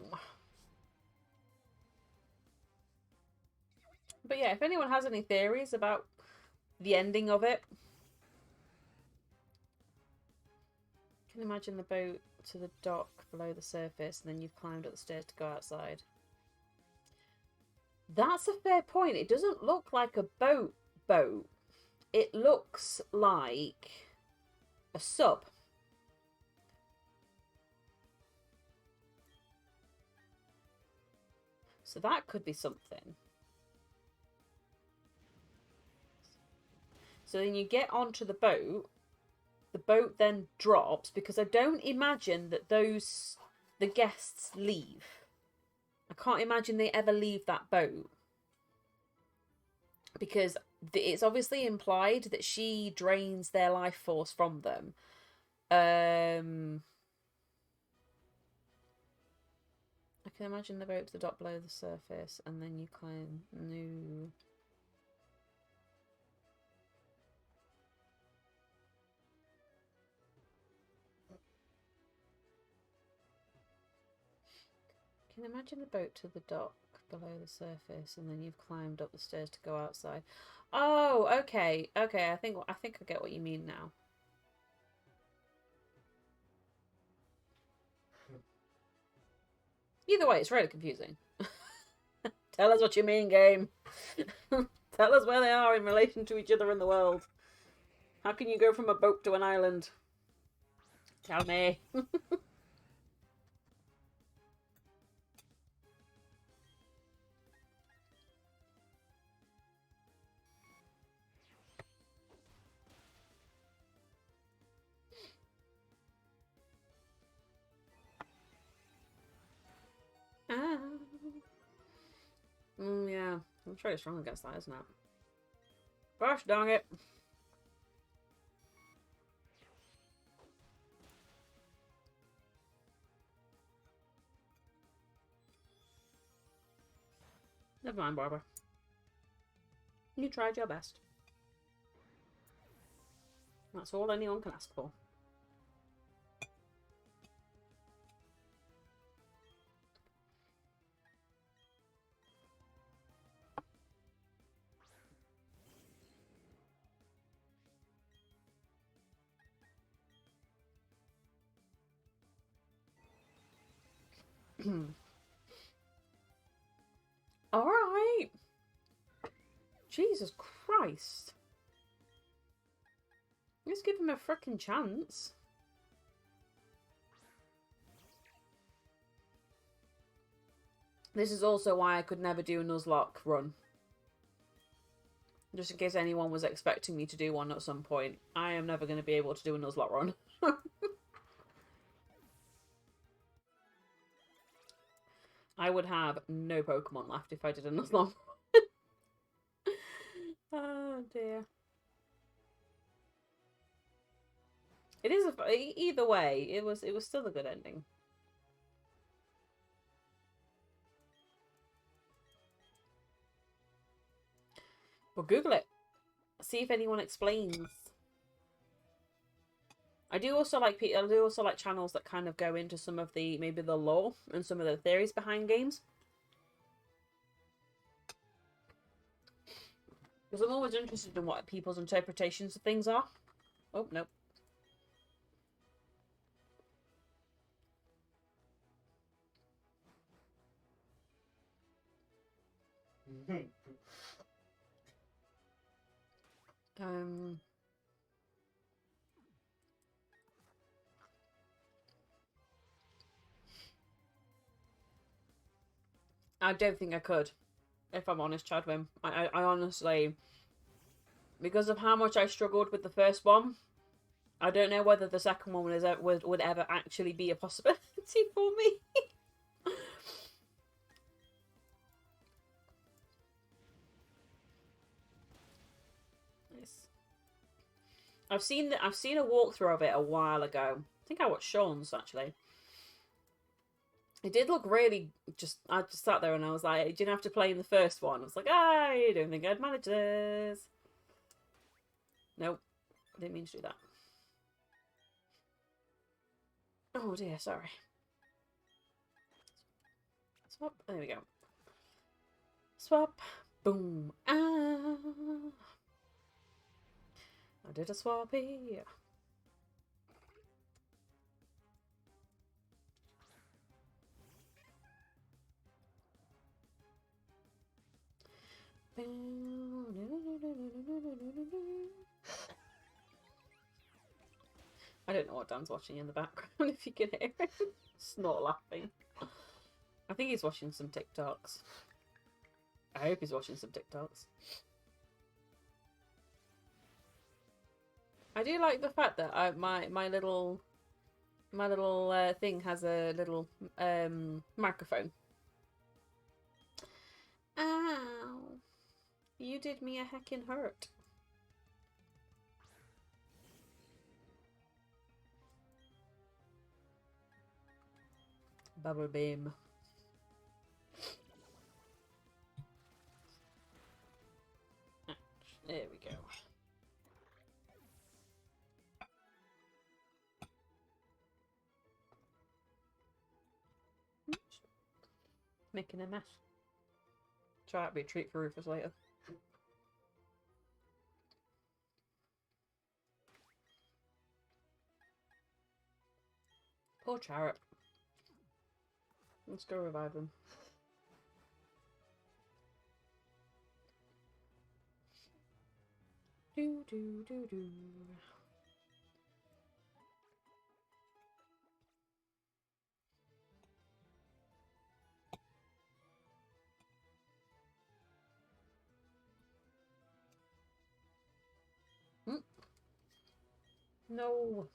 But yeah, if anyone has any theories about the ending of it, can imagine the boat to the dock below the surface, and then you've climbed up the stairs to go outside. That's a fair point. It doesn't look like a boat. It looks like a sub. So that could be something. So then you get onto the boat then drops, because I don't imagine that the guests leave. I can't imagine they ever leave that boat, because it's obviously implied that she drains their life force from them. I can imagine the boat to the dock below the surface, and then you climb new. Can you imagine the boat to the dock below the surface, and then you've climbed up the stairs to go outside? Oh, okay, okay. I think I get what you mean now. Either way, it's really confusing. Tell us what you mean, game. Tell us where they are in relation to each other in the world. How can you go from a boat to an island? Tell me. Yeah. I'm sure it's strong against that, isn't it? Gosh dang it. Never mind, Barbara. You tried your best. That's all anyone can ask for. Alright. Jesus Christ. Let's give him a frickin' chance. This is also why I could never do a Nuzlocke run. Just in case anyone was expecting me to do one at some point. I am never going to be able to do a Nuzlocke run. I would have no Pokemon left if I did a Nuzlocke. Oh dear. It is either way. It was still a good ending. Well, Google it. See if anyone explains. I do also like channels that kind of go into some of the maybe the lore and some of the theories behind games. Because I'm always interested in what people's interpretations of things are. Oh, no. I don't think I could, if I'm honest, Chadwin. I honestly, because of how much I struggled with the first one, I don't know whether the second one would ever actually be a possibility for me. Nice. I've seen a walkthrough of it a while ago. I think I watched Sean's actually. It did look really I just sat there and I was like, you didn't have to play in the first one. I was like, I don't think I'd manage this. Nope. I didn't mean to do that. Oh dear, sorry. Swap. There we go. Swap. Boom. Ah. I did a swappy. I don't know what Dan's watching in the background, if you can hear him. Snort laughing. I think he's watching some TikToks. I hope he's watching some TikToks. I do like the fact that my little thing has a little microphone. Ow! You did me a heckin' hurt. Bubble beam. There we go. Making a mess. Try to be a treat for Rufus later. Poor Charrot. Let's go revive him. Do do do do. No.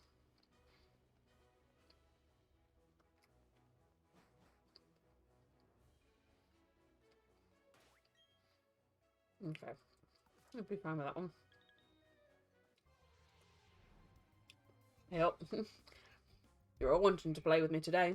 Okay. I'll be fine with that one. Yep. You're all wanting to play with me today.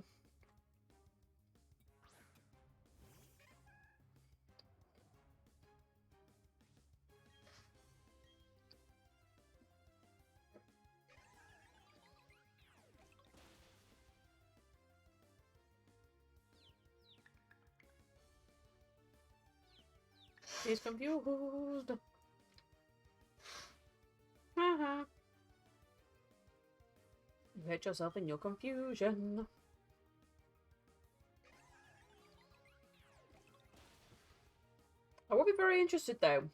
He's confused. Haha. You hurt yourself in your confusion. I would be very interested though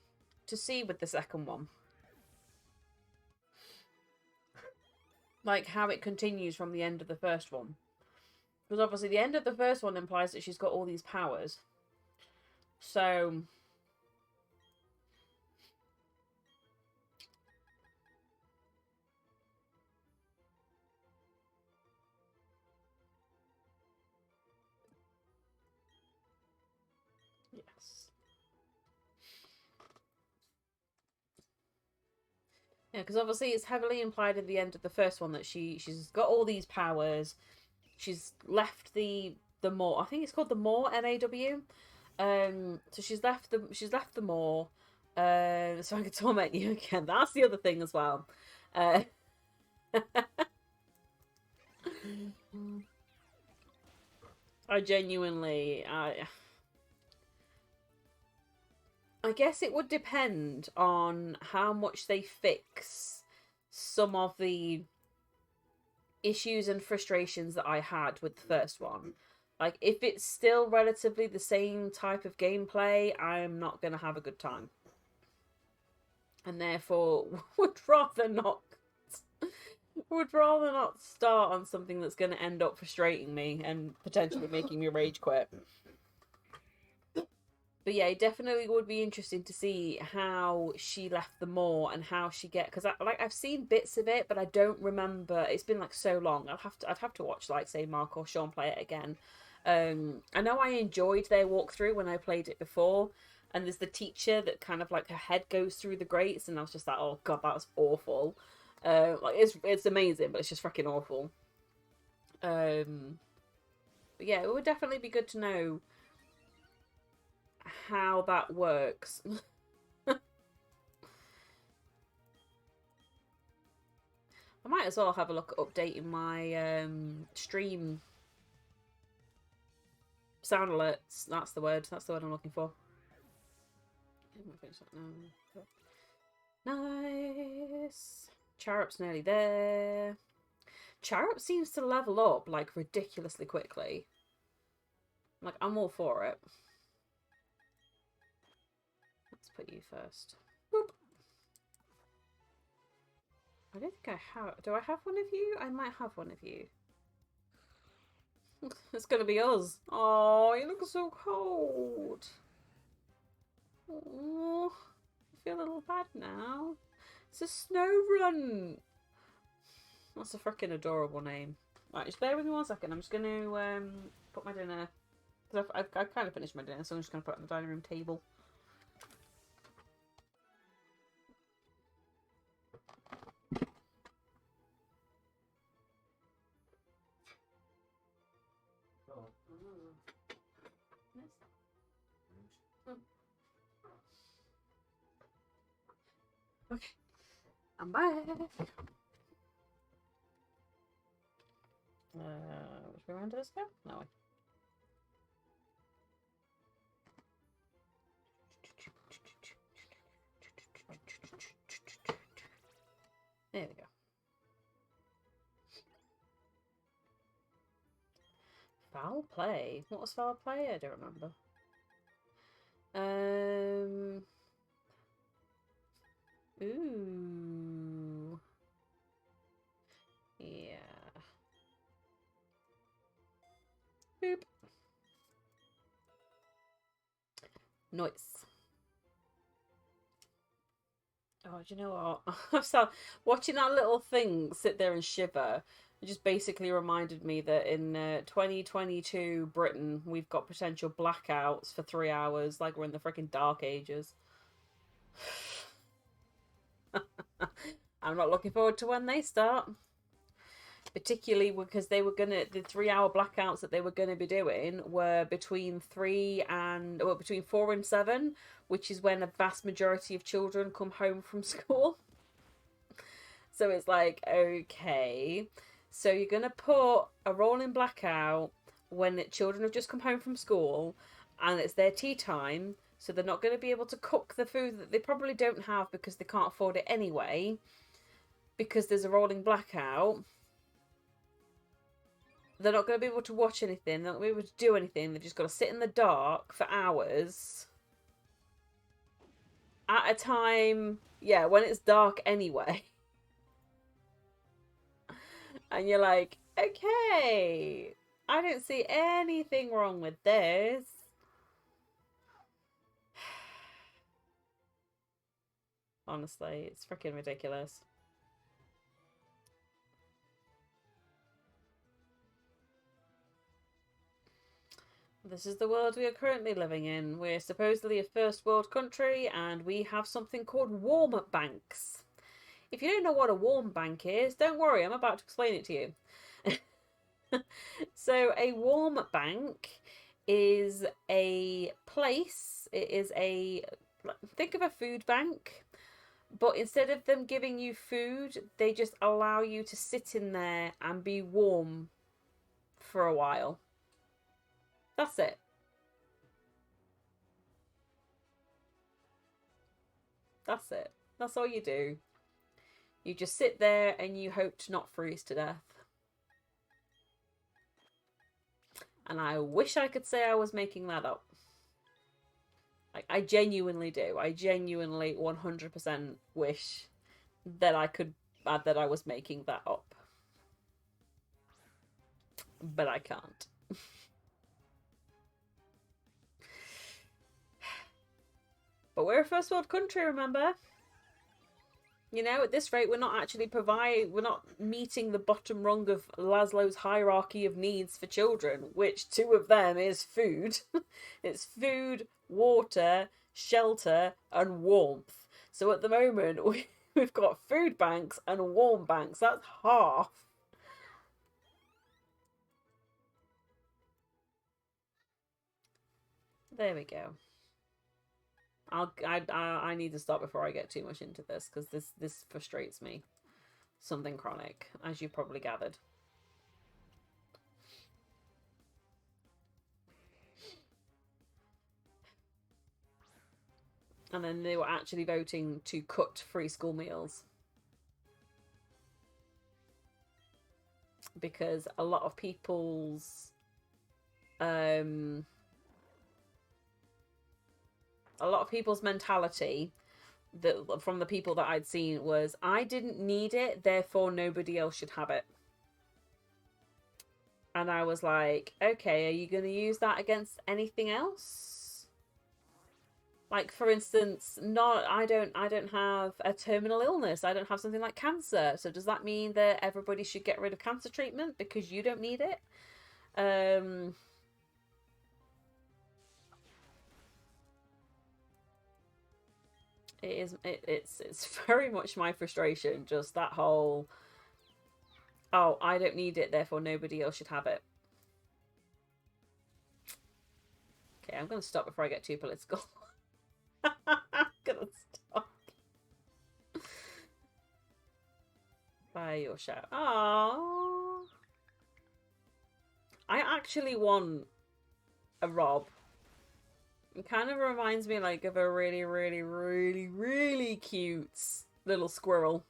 to see with the second one, like how it continues from the end of the first one. Because obviously the end of the first one implies that she's got all these powers. So... Yes. Yeah, because obviously it's heavily implied at the end of the first one that she's got all these powers. She's left the Maw. I think it's called the Maw, MAW. So she's left the Maw. So I can torment you again. That's the other thing as well. I genuinely, I guess it would depend on how much they fix some of the issues and frustrations that I had with the first one. Like, if it's still relatively the same type of gameplay, I'm not going to have a good time. And therefore, would rather not start on something that's going to end up frustrating me and potentially making me rage quit. But yeah, it definitely would be interesting to see how she left the Maw and how she because I've seen bits of it, but I don't remember. It's been like so long. I'd have to watch, like, say, Mark or Sean play it again. I know I enjoyed their walkthrough when I played it before, and there's the teacher that kind of like her head goes through the grates, and I was just like, oh god, that was awful. Like it's amazing, but it's just freaking awful. But yeah, it would definitely be good to know how that works. I might as well have a look at updating my stream sound alerts. That's the word. That's the word I'm looking for. Nice. Charup's nearly there. Charup seems to level up like ridiculously quickly. Like, I'm all for it. Let's put you first. Boop. I don't think I have. Do I have one of you? I might have one of you. It's gonna be us. Oh, you look so cold. Oh, I feel a little bad now. It's a snow run. That's a freaking adorable name. Right, just bear with me 1 second. I'm just gonna put my dinner, because I've kind of finished my dinner, so I'm just gonna put it on the dining room table. Okay, I'm back. Which way around did this go? No way. There we go. Foul play? What was foul play? I don't remember. Ooh. Yeah. Boop. Noise. Oh, do you know what? So watching that little thing sit there and shiver, it just basically reminded me that in 2022 Britain, we've got potential blackouts for 3 hours, like we're in the freaking dark ages. I'm not looking forward to when they start. Particularly because the 3 hour blackouts that they were gonna be doing were between 4 and 7, which is when a vast majority of children come home from school. So it's like, okay, so you're gonna put a rolling blackout when children have just come home from school and it's their tea time, so they're not going to be able to cook the food that they probably don't have because they can't afford it anyway, because there's a rolling blackout. They're not going to be able to watch anything. They're not going to be able to do anything. They've just got to sit in the dark for hours. At a time, yeah, when it's dark anyway. And you're like, okay. I don't see anything wrong with this. Honestly, it's freaking ridiculous. This is the world we are currently living in. We're supposedly a first world country and we have something called warm banks. If you don't know what a warm bank is, don't worry, I'm about to explain it to you. So, a warm bank is a place, it is a, think of a food bank, but instead of them giving you food, they just allow you to sit in there and be warm for a while. That's it. That's it. That's all you do. You just sit there and you hope to not freeze to death. And I wish I could say I was making that up. Like, I genuinely do. I genuinely 100% wish that I could, that I was making that up. But I can't. But we're a first world country, remember? You know, at this rate, we're not meeting the bottom rung of Maslow's hierarchy of needs for children, which two of them is food. It's food, water, shelter, and warmth. So at the moment, we've got food banks and warm banks. That's half. There we go. I need to stop before I get too much into this because this frustrates me. Something chronic, as you probably gathered. And then they were actually voting to cut free school meals. Because a lot of people's mentality that from the people that I'd seen was, I didn't need it, therefore nobody else should have it. And I was like, okay, are you going to use that against anything else? Like, for instance, I don't have a terminal illness. I don't have something like cancer. So does that mean that everybody should get rid of cancer treatment because you don't need it? It's very much my frustration, just that whole, oh, I don't need it, therefore nobody else should have it. Okay, I'm gonna stop before I get too political. I'm gonna stop. By your shout. Aww. I actually want a Rob. It kind of reminds me like of a really, really, really, really cute little squirrel.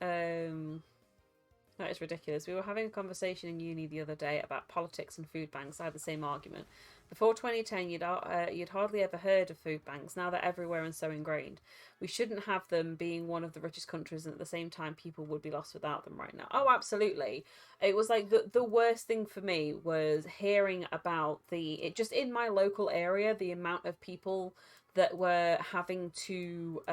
That is ridiculous. We were having a conversation in uni the other day about politics and food banks. I had the same argument. Before 2010, you'd hardly ever heard of food banks. Now they're everywhere and so ingrained. We shouldn't have them being one of the richest countries, and at the same time, people would be lost without them right now. Oh, absolutely. It was like the worst thing for me was hearing about just in my local area, the amount of people that were having to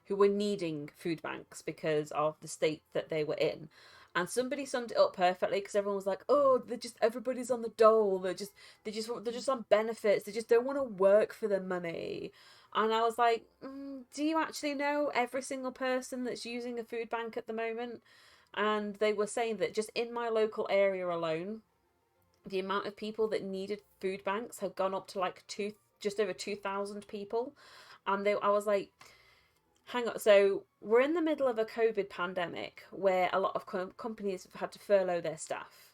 who were needing food banks because of the state that they were in. And somebody summed it up perfectly because everyone was like, "Oh, everybody's on the dole. They're just on benefits. They just don't want to work for the money." And I was like, "Do you actually know every single person that's using a food bank at the moment?" And they were saying that just in my local area alone, the amount of people that needed food banks had gone up to like just over 2,000 people. And I was like, hang on, so we're in the middle of a COVID pandemic where a lot of companies have had to furlough their staff.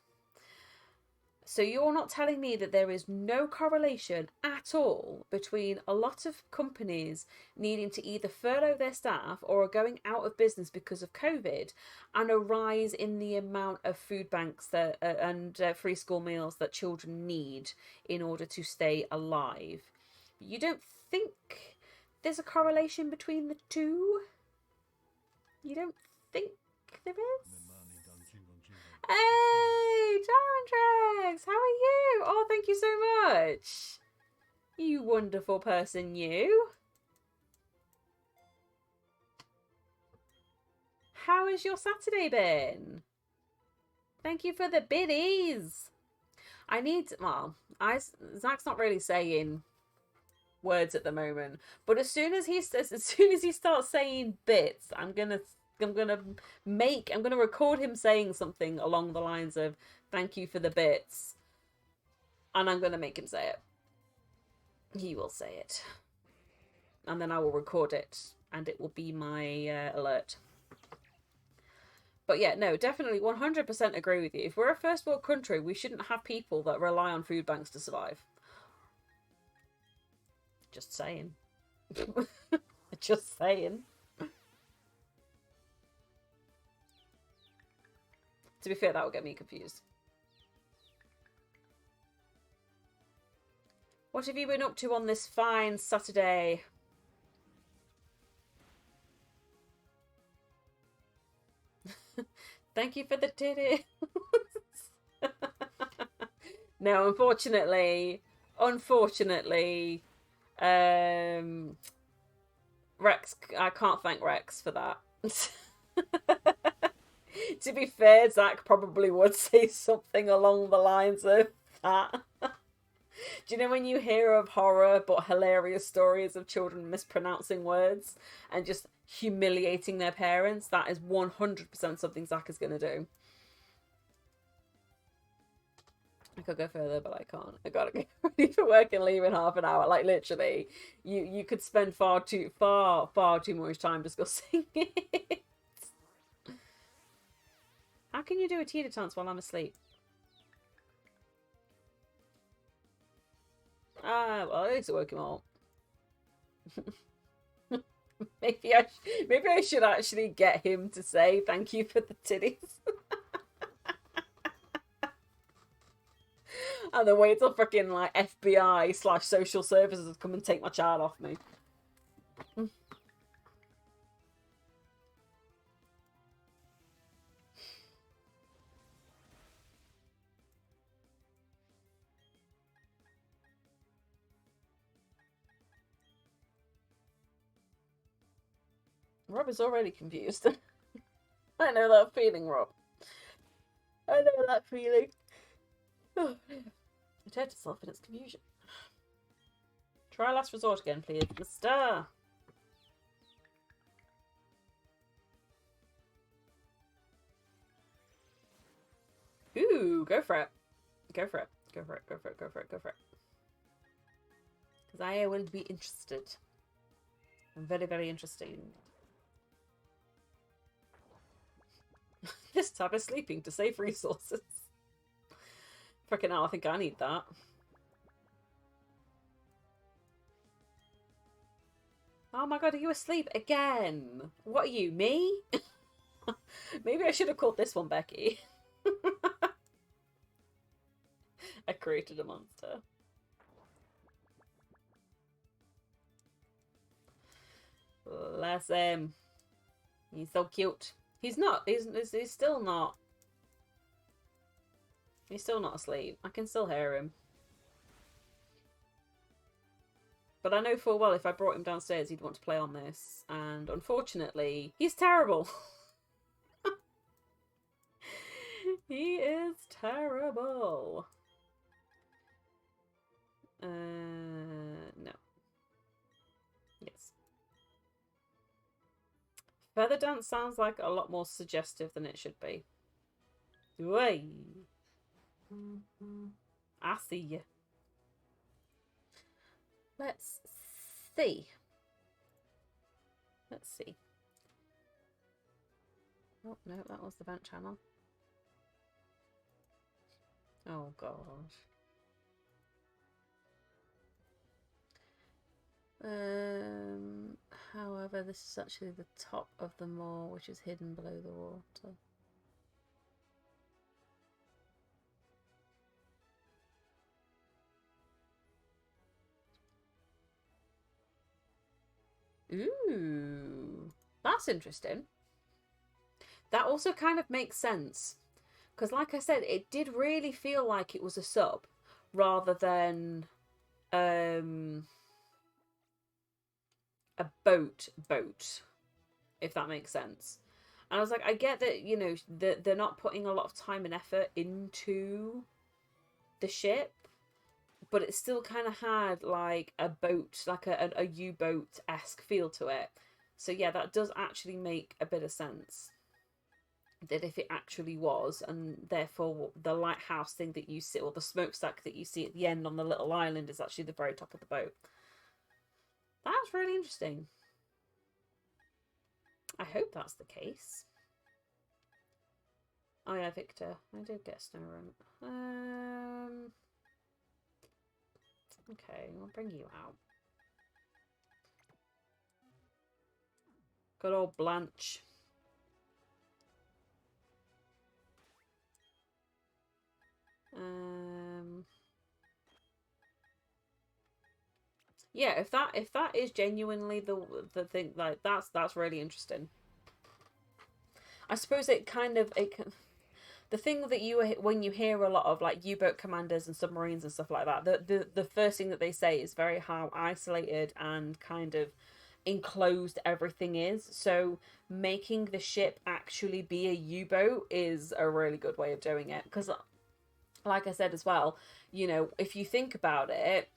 So you're not telling me that there is no correlation at all between a lot of companies needing to either furlough their staff or are going out of business because of COVID, and a rise in the amount of food banks and free school meals that children need in order to stay alive. You don't think there's a correlation between the two? You don't think there is? Hey, Tyrantrex, how are you? Oh, thank you so much. You wonderful person, you. How has your Saturday been? Thank you for the biddies. I need, well, Zach's not really saying words at the moment, but as soon as he starts saying bits, I'm gonna record him saying something along the lines of "Thank you for the bits," and I'm gonna make him say it. He will say it, and then I will record it, and it will be my alert. But yeah, no, definitely 100% agree with you. If we're a first world country, we shouldn't have people that rely on food banks to survive. Just saying. Just saying. To be fair, that would get me confused. What have you been up to on this fine Saturday? Thank you for the titty. No, unfortunately, Rex, I can't thank Rex for that. To be fair, Zach probably would say something along the lines of that. Do you know when you hear of horror but hilarious stories of children mispronouncing words and just humiliating their parents? That is 100% something Zach is going to do. I could go further, but I can't. I gotta get ready for work and leave in half an hour. Like literally, you could spend far too much time discussing it. How can you do a teeter dance while I'm asleep? Well, at least it woke him up. maybe I should actually get him to say thank you for the titties. And then wait till freaking like FBI/social services come and take my child off me. Rob is already confused. I know that feeling, Rob. I know that feeling. Oh, it hurt itself in its confusion. Try last resort again, please, Mister. Ooh, go for it. Go for it. Go for it. Go for it. Go for it. Go for it. Because I will be interested. I'm very, very interested. This tab is sleeping to save resources. Freaking hell, I think I need that. Oh my god, are you asleep again? What are you, me? Maybe I should have called this one Becky. I created a monster. Bless him. He's so cute. He's not. He's still not. He's still not asleep. I can still hear him. But I know full well if I brought him downstairs, he'd want to play on this. And unfortunately, he's terrible. He is terrible. No. Yes. Feather dance sounds like a lot more suggestive than it should be. Way. I see you. Let's see. Let's see. Oh, no, that was the vent channel. Oh, God. However, this is actually the top of the moor, which is hidden below the water. Ooh, that's interesting. That also kind of makes sense. Because like I said, it did really feel like it was a sub rather than a boat, if that makes sense. And I was like, I get that, you know, that they're not putting a lot of time and effort into the ship, but it still kind of had like a boat, like a U-boat-esque feel to it. So yeah, that does actually make a bit of sense. That if it actually was, and therefore the lighthouse thing that you see, or the smokestack that you see at the end on the little island, is actually the very top of the boat. That's really interesting. I hope that's the case. Oh yeah, Victor. I did get snow run. Okay, I'll bring you out. Good old Blanche. Yeah, if that is genuinely the thing, like that's really interesting. I suppose it kind of the thing that when you hear a lot of like U-boat commanders and submarines and stuff like that, the first thing that they say is very how isolated and kind of enclosed everything is. So making the ship actually be a U-boat is a really good way of doing it, because like I said as well, you know, if you think about it,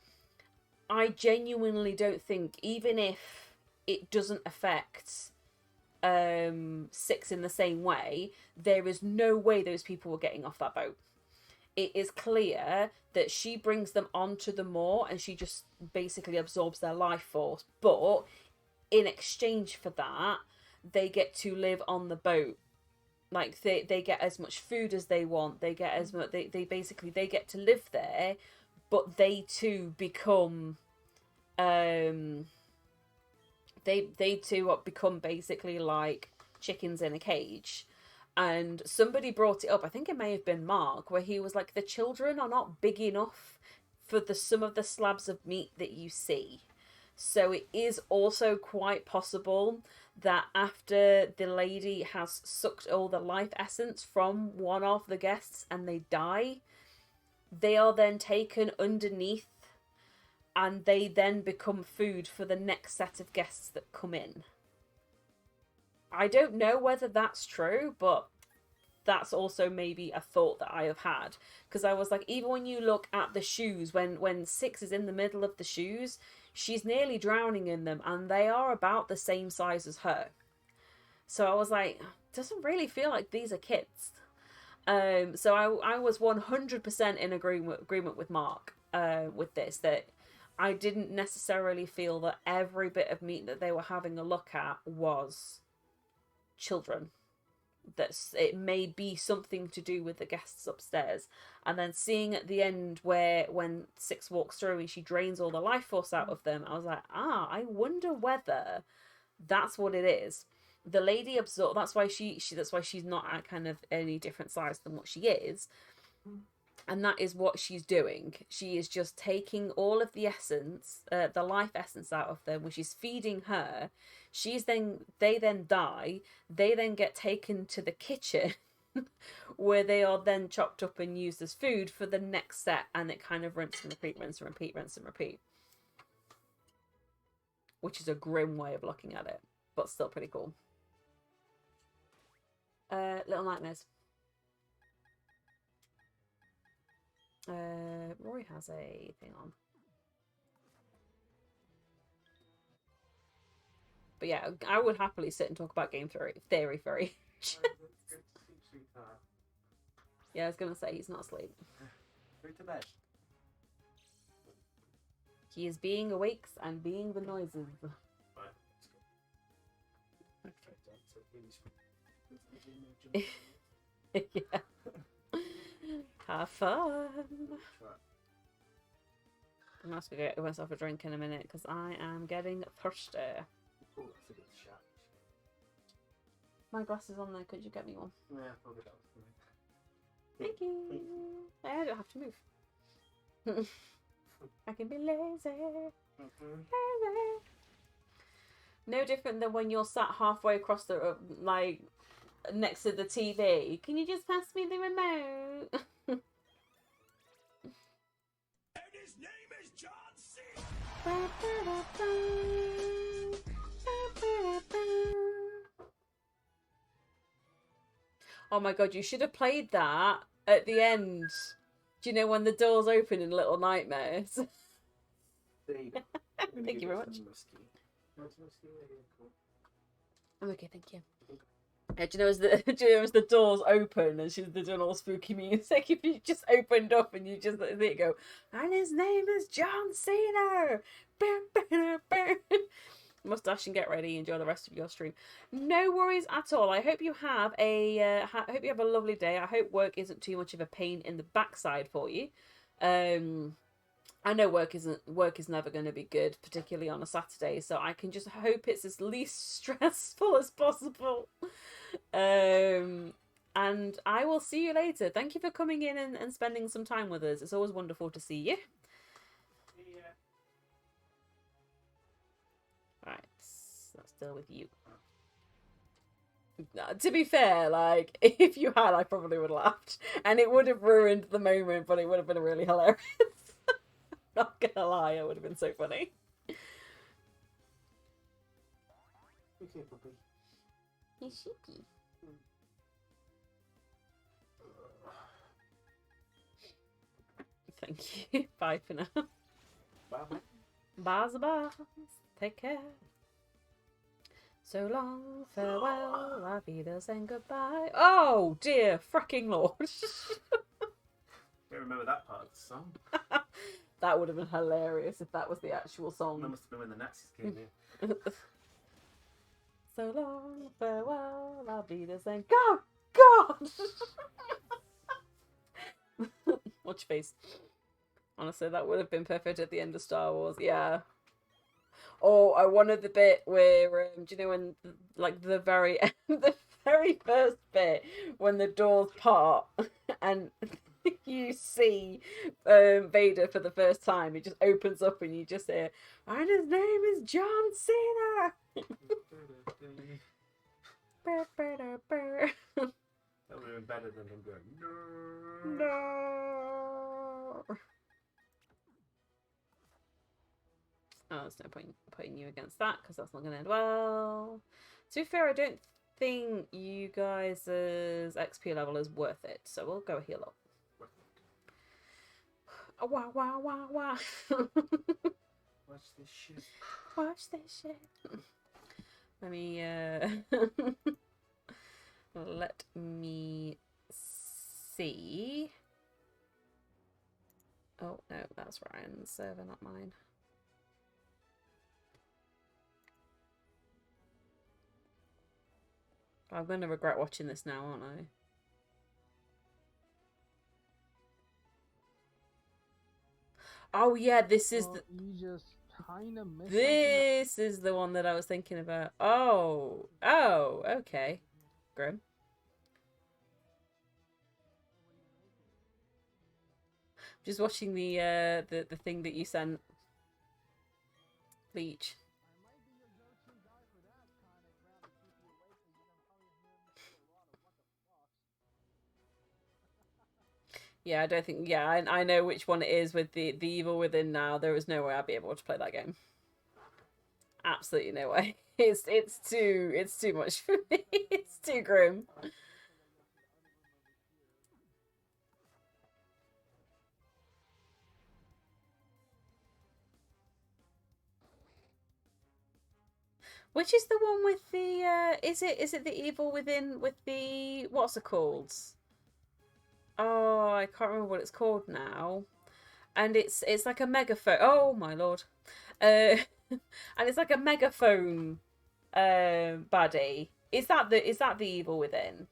I genuinely don't think, even if it doesn't affect 6 in the same way, there is no way those people were getting off that boat. It is clear that she brings them onto the moor and she just basically absorbs their life force, but in exchange for that, they get to live on the boat. Like they get as much food as they want, they get as much, they basically they get to live there, but they too become they too become basically like chickens in a cage. And somebody brought it up, I think it may have been Mark, where he was like, the children are not big enough for some of the slabs of meat that you see. So it is also quite possible that after the lady has sucked all the life essence from one of the guests and they die, they are then taken underneath and they then become food for the next set of guests that come in. I don't know whether that's true, but that's also maybe a thought that I have had. Because I was like, even when you look at the shoes, when 6 is in the middle of the shoes, she's nearly drowning in them, and they are about the same size as her. So I was like, doesn't really feel like these are kids. So I was 100% in agreement with Mark with this, that I didn't necessarily feel that every bit of meat that they were having a look at was children. That it may be something to do with the guests upstairs. And then seeing at the end when 6 walks through and she drains all the life force out of them, I was like, I wonder whether that's what it is. The lady absorbed, that's why she's not at kind of any different size than what she is. And that is what she's doing. She is just taking all of the essence, the life essence out of them, which is feeding her. They then die. They then get taken to the kitchen where they are then chopped up and used as food for the next set. And it kind of rinse and repeat, rinse and repeat, rinse and repeat. Which is a grim way of looking at it, but still pretty cool. Little Nightmares. Rory has a thing on. But yeah, I would happily sit and talk about game theory for ages. Yeah, I was gonna say he's not asleep. Go to bed. He is being awake and being the noises. Right, let's go. Yeah. Have fun. I'm going to get myself a drink in a minute because I am getting thirsty. Oh, that's a good shot. My glass is on there. Could you get me one? Yeah, probably that was fine. Thank you. I don't have to move. I can be lazy. Lazy. No different than when you're sat halfway across the like next to the TV. Can you just pass me the remote? And his name is John C. Oh my god, you should have played that at the end. Do you know when the doors open in Little Nightmares? There you go. I'm gonna Thank give you it very some much. whiskey. You want some whiskey? Yeah, cool. I'm okay, thank you. Do you know as the do you know as the doors open and they're doing all spooky music? If you just opened up and you just there you go, and his name is John Cena. Mustache and get ready. Enjoy the rest of your stream. No worries at all. I hope you have a hope you have a lovely day. I hope work isn't too much of a pain in the backside for you. I know work is never going to be good, particularly on a Saturday. So I can just hope it's as least stressful as possible. And I will see you later. Thank you for coming in and spending some time with us. It's always wonderful to see you. Yeah. Right, let's deal with you. To be fair, like, if you had, I probably would have laughed. And it would have ruined the moment, but it would have been really hilarious. Not gonna lie, it would have been so funny. Okay, puppy. He's sheepy. Thank you. Bye for now. Bye. Bye, bye. Take care. So long, farewell, la vida, and goodbye. Oh dear, fucking lord. Don't remember that part of the song. That would have been hilarious if that was the actual That song. must have been when the Nazis came in. So long, farewell, la vida, and God! Watch your face. Honestly, that would have been perfect at the end of Star Wars. Yeah. Oh, I wanted the bit where, do you know when, like, the very first bit when the doors part and you see Vader for the first time. It just opens up and you just hear, and his name is John Cena. That would have been better than him going, no. No. Oh, there's no point putting you against that because that's not going to end well. To be fair, I don't think you guys' XP level is worth it, so we'll go heal up. Oh, wow, wow, wow, wow. Watch this shit. Watch this shit. Let me, let me see. Oh, no, that's Ryan's server, not mine. I'm going to regret watching this now, aren't I? Oh, yeah, this is the... You just kind of missed This is the one that I was thinking about. Oh. Oh, okay. Grim. Just watching the thing that you sent. Bleach. Yeah, I don't think... Yeah, I know which one it is with the Evil Within now. There is no way I'd be able to play that game. Absolutely no way. It's too much for me. It's too grim. Which is the one with the is it the Evil Within with the what's it called? Oh, I can't remember what it's called now. And it's like a megaphone. Oh my lord. And it's like a megaphone baddie. Is that the Evil Within?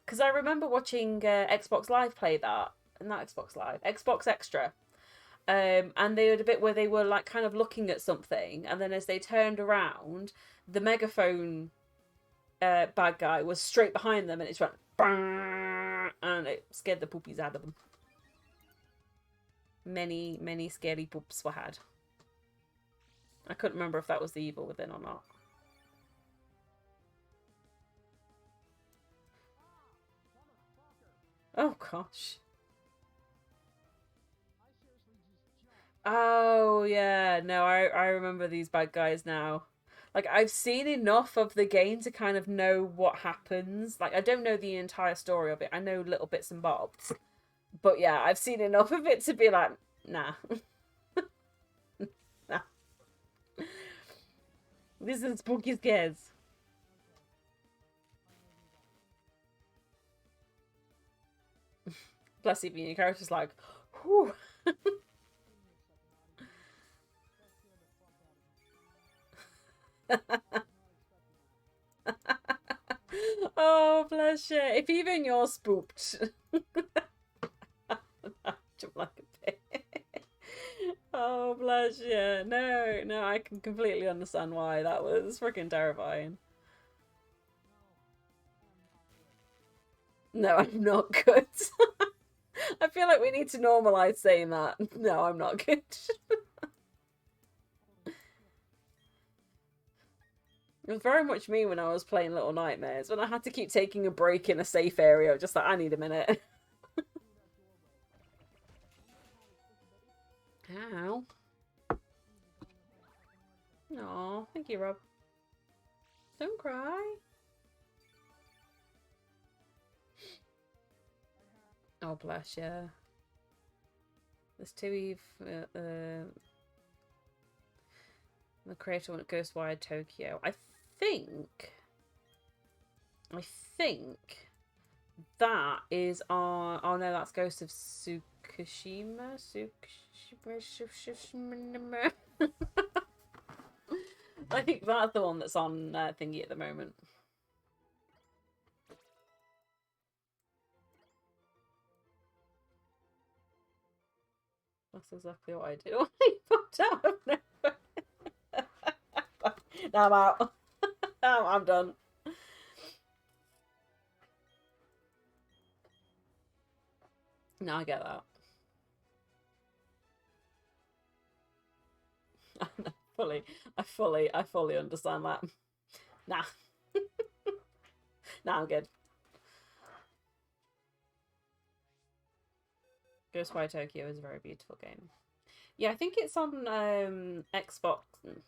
Because I remember watching Xbox Live play that. Not Xbox Live, Xbox Extra. And they had a bit where they were like kind of looking at something, and then as they turned around, the megaphone bad guy was straight behind them, and it just went bang, and it scared the poopies out of them. Many scary poops were had. I couldn't remember if that was the Evil Within or not. Oh gosh. Oh yeah, no, I remember these bad guys now. Like I've seen enough of the game to kind of know what happens. Like I don't know the entire story of it. I know little bits and bobs. But yeah, I've seen enough of it to be like, nah. Nah. This is spooky scares. Bless you, your character's like, whew. Oh, bless you. If even you're spooked. Jump like a pig. Oh, bless you. No, no, I can completely understand why. That was freaking terrifying. No, I'm not good. I feel like we need to normalize saying that. No, I'm not good. It was very much me when I was playing Little Nightmares. When I had to keep taking a break in a safe area, just like, I need a minute. Ow. Aw, thank you, Rob. Don't cry. Oh, bless you. There's two Eve, the creator went Ghostwire Tokyo. I think that is our. Oh no, that's Ghost of Tsukushima. I think that's the one that's on thingy at the moment. That's exactly what I did. Oh, he popped out of nowhere. Now I'm out. I'm done. No, I get that. I fully understand that. Nah. Nah, I'm good. Ghostwire Tokyo is a very beautiful game. Yeah, I think it's on Xbox. I'm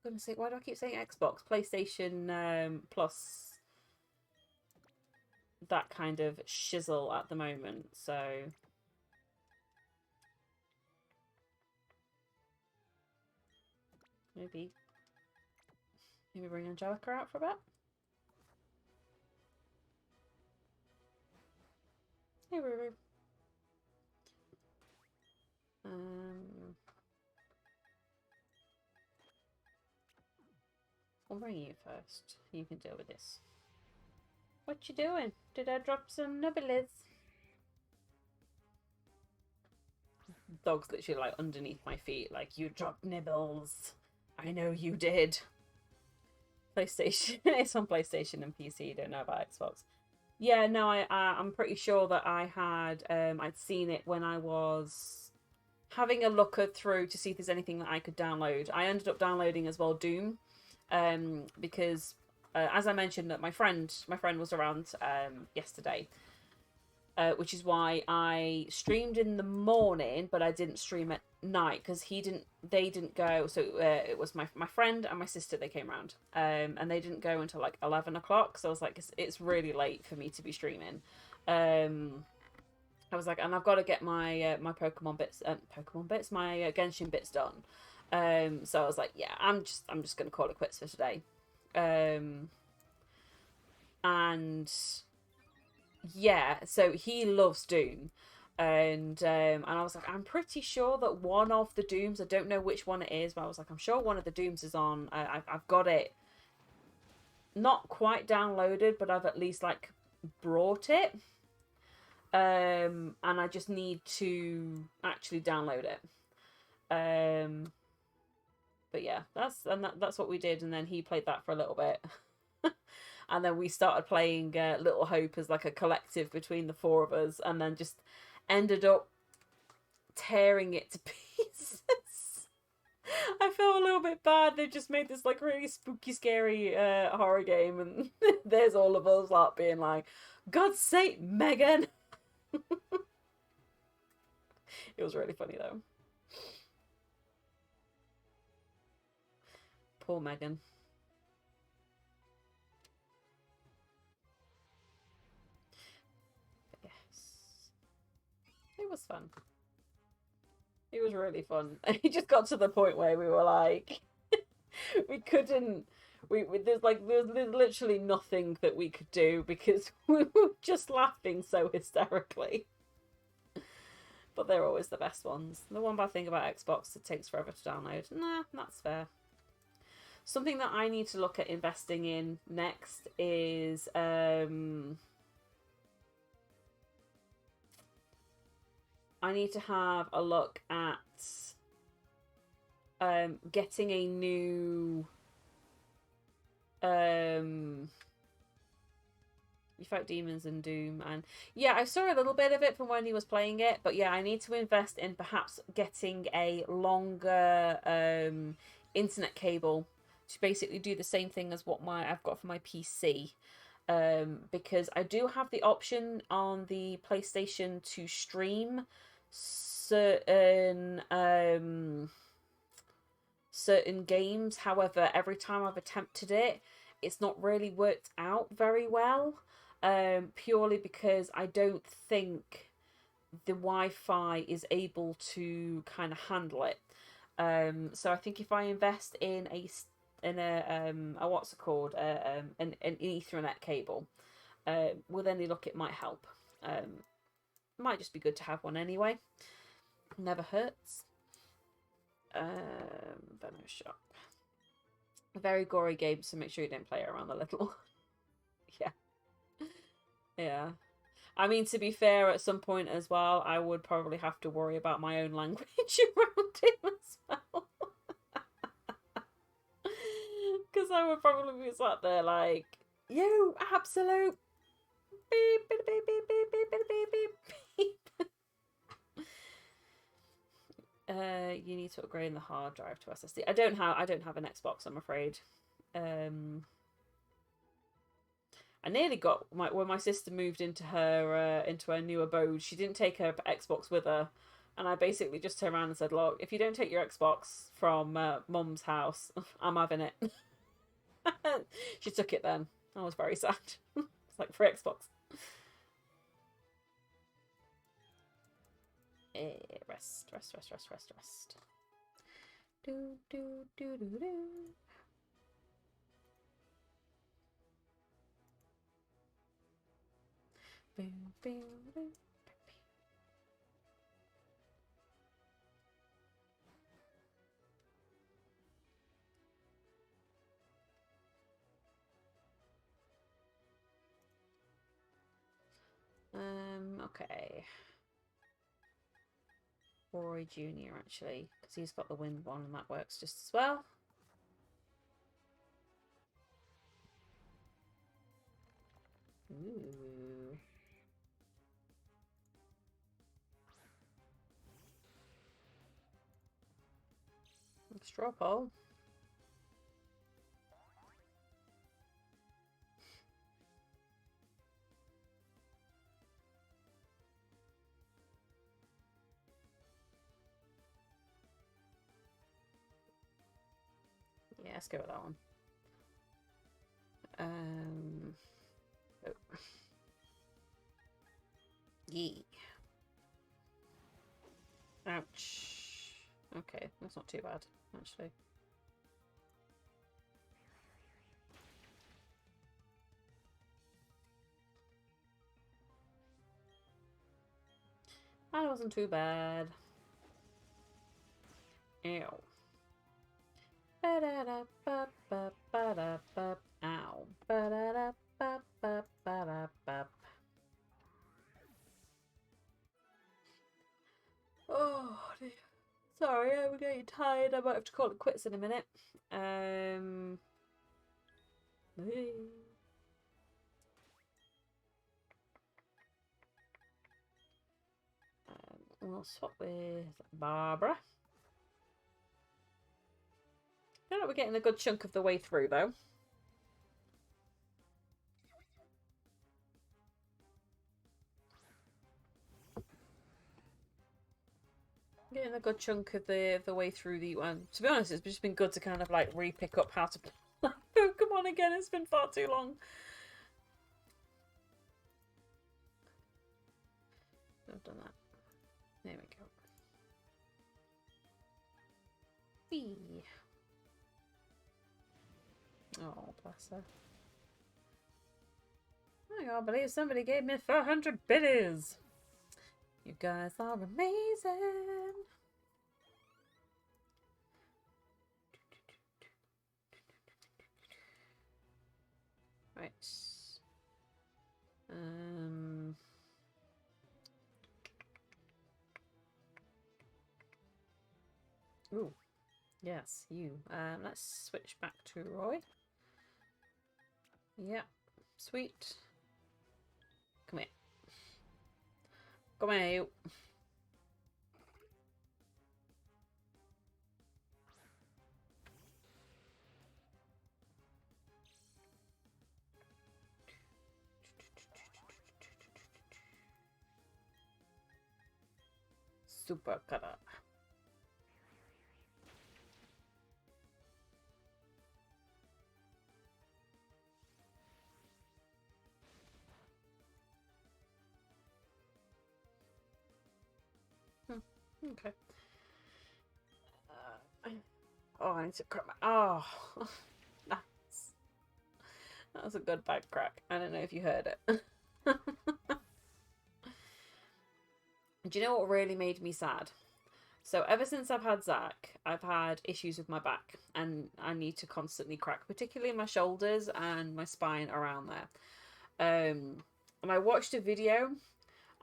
gonna say, why do I keep saying Xbox? PlayStation Plus. That kind of shizzle at the moment, so maybe bring Angelica out for a bit. Hey, Ruru. I'll bring you first. You can deal with this. What you doing? Did I drop some nibbles? Dog's literally like underneath my feet, like, you dropped nibbles. I know you did. PlayStation. It's on PlayStation and PC. Don't know about Xbox. Yeah, no, I'm pretty sure that I had I'd seen it when I was having a looker through to see if there's anything that I could download. I ended up downloading as well Doom, because as I mentioned, that my friend was around yesterday, which is why I streamed in the morning, but I didn't stream at night because they didn't go. So it was my friend and my sister. They came around, and they didn't go until like 11 o'clock. So I was like, it's really late for me to be streaming. I was like, and I've got to get my my Pokemon bits, my Genshin bits done. So I was like, yeah, I'm just gonna call it quits for today. And yeah, so he loves Doom, and I was like, I'm pretty sure that one of the Dooms, I don't know which one it is, but I was like, I'm sure one of the Dooms is on. I've got it not quite downloaded, but I've at least like brought it, and I just need to actually download it. But yeah, that's what we did, and then he played that for a little bit. And then we started playing Little Hope as like a collective between the four of us, and then just ended up tearing it to pieces. I felt a little bit bad. They just made this like really spooky, scary horror game, and there's all of us like being like, "God's sake, Megan!" It was really funny though. Poor Megan. But yes. It was fun. It was really fun. It just got to the point where we were like, we couldn't. There's literally nothing that we could do because we were just laughing so hysterically. But they're always the best ones. The one bad thing about Xbox, it takes forever to download. Nah, that's fair. Something that I need to look at investing in next is I need to have a look at getting a new you fight demons in Doom, and yeah, I saw a little bit of it from when he was playing it, but yeah, I need to invest in perhaps getting a longer internet cable to basically do the same thing as what I've got for my PC. Because I do have the option on the PlayStation to stream certain games. However, every time I've attempted it, it's not really worked out very well. Purely because I don't think the Wi-Fi is able to kind of handle it. So I think if I invest in a what's it called, an Ethernet cable, with any luck it might help. Might just be good to have one anyway. Never hurts. Venom Shop. A very gory game, so make sure you don't play it around a little. Yeah. Yeah. I mean, to be fair, at some point as well, I would probably have to worry about my own language around him as well. Because I would probably be sat there like, you absolute beep, beep, beep, beep, beep, beep, beep, beep, beep. You need to upgrade the hard drive to SSD. I don't have an Xbox, I'm afraid. I nearly got when my sister moved into her new abode. She didn't take her Xbox with her, and I basically just turned around and said, "Look, if you don't take your Xbox from Mum's house, I'm having it." She took it then. I was very sad. It's like free Xbox. Rest. Do do do do do. Boom, boom, boom. Okay. Rory Jr. actually, because he's got the wind one and that works just as well. Ooh. Straw poll. Yeah, let's go with that one. Oh. Yee. Ouch. Okay, that's not too bad, actually. That wasn't too bad. Ew. Ba-da-da-ba-ba-ba-da-ba. Ow. Ba-da-da-ba-ba-ba-da-ba. Oh, dear. Sorry, I'm getting tired. I might have to call it quits in a minute. We'll swap with Barbara. I feel like we're getting a good chunk of the way through, though. getting a good chunk of the way through the one. To be honest, it's just been good to kind of like re-pick up how to play Pokemon again. It's been far too long. I've done that. There we go. Whee. Oh, bless her. I can't believe somebody gave me 400 biddies. You guys are amazing. Right. Ooh. Yes, you. Let's switch back to Roy. Yep. Sweet. Come here. Come here, you. Super cutter. Okay. Oh, I need to crack my... Oh. Nice. That was a good bag crack. I don't know if you heard it. Do you know what really made me sad? So ever since I've had Zach, I've had issues with my back. And I need to constantly crack, particularly my shoulders and my spine around there. And I watched a video...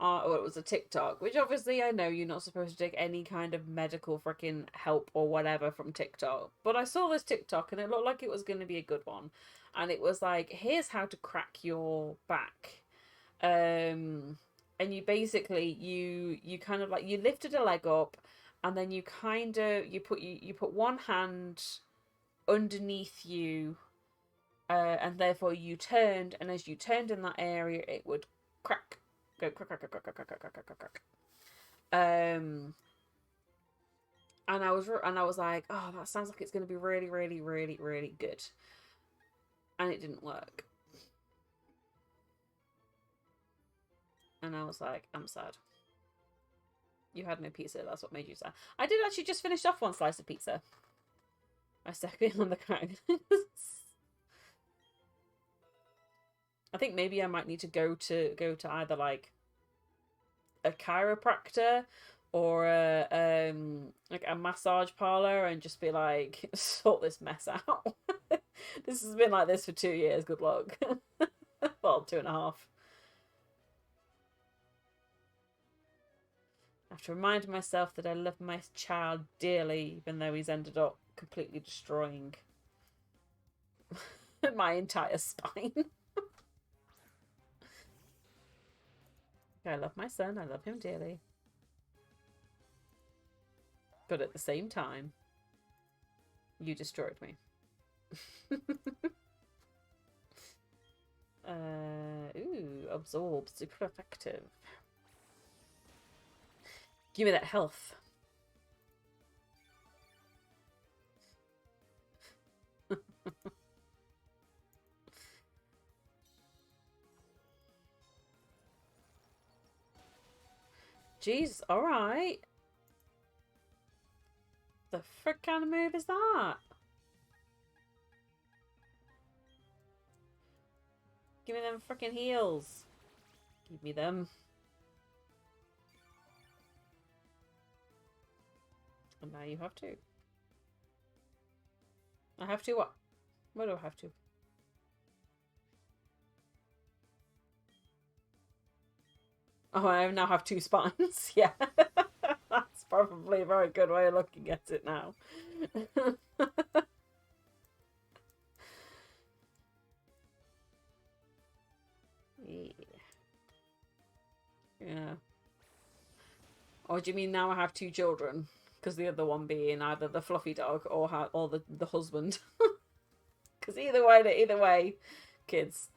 well, it was a TikTok, which obviously I know you're not supposed to take any kind of medical freaking help or whatever from TikTok. But I saw this TikTok and it looked like it was going to be a good one. And it was like, here's how to crack your back. And you basically, you kind of like, you lifted a leg up and then you kind of, you put one hand underneath you and therefore you turned. And as you turned in that area, it would crack. Go crack, crack, crack, crack, crack, crack, crack, crack, crack. And I was like, oh, that sounds like it's going to be really, really, really, really good. And it didn't work. And I was like, I'm sad. You had no pizza. That's what made you sad. I did actually just finish off one slice of pizza. I stuck it on the ground. I think maybe I might need to go to either like a chiropractor or a like a massage parlor and just be like, sort this mess out. This has been like this for 2 years. Good luck. Well, 2.5. I have to remind myself that I love my child dearly, even though he's ended up completely destroying my entire spine. I love my son. I love him dearly. But at the same time, you destroyed me. Ooh, absorb. Super effective. Give me that health. Jeez, alright. The frick kind of move is that? Give me them frickin' heels. Give me them. And now you have to. I have to what? What do I have to? Oh, I now have 2 spines. Yeah. That's probably a very good way of looking at it now. Yeah. Or do you mean now I have 2 children? Because the other one being either the fluffy dog or the husband. Because either way, kids.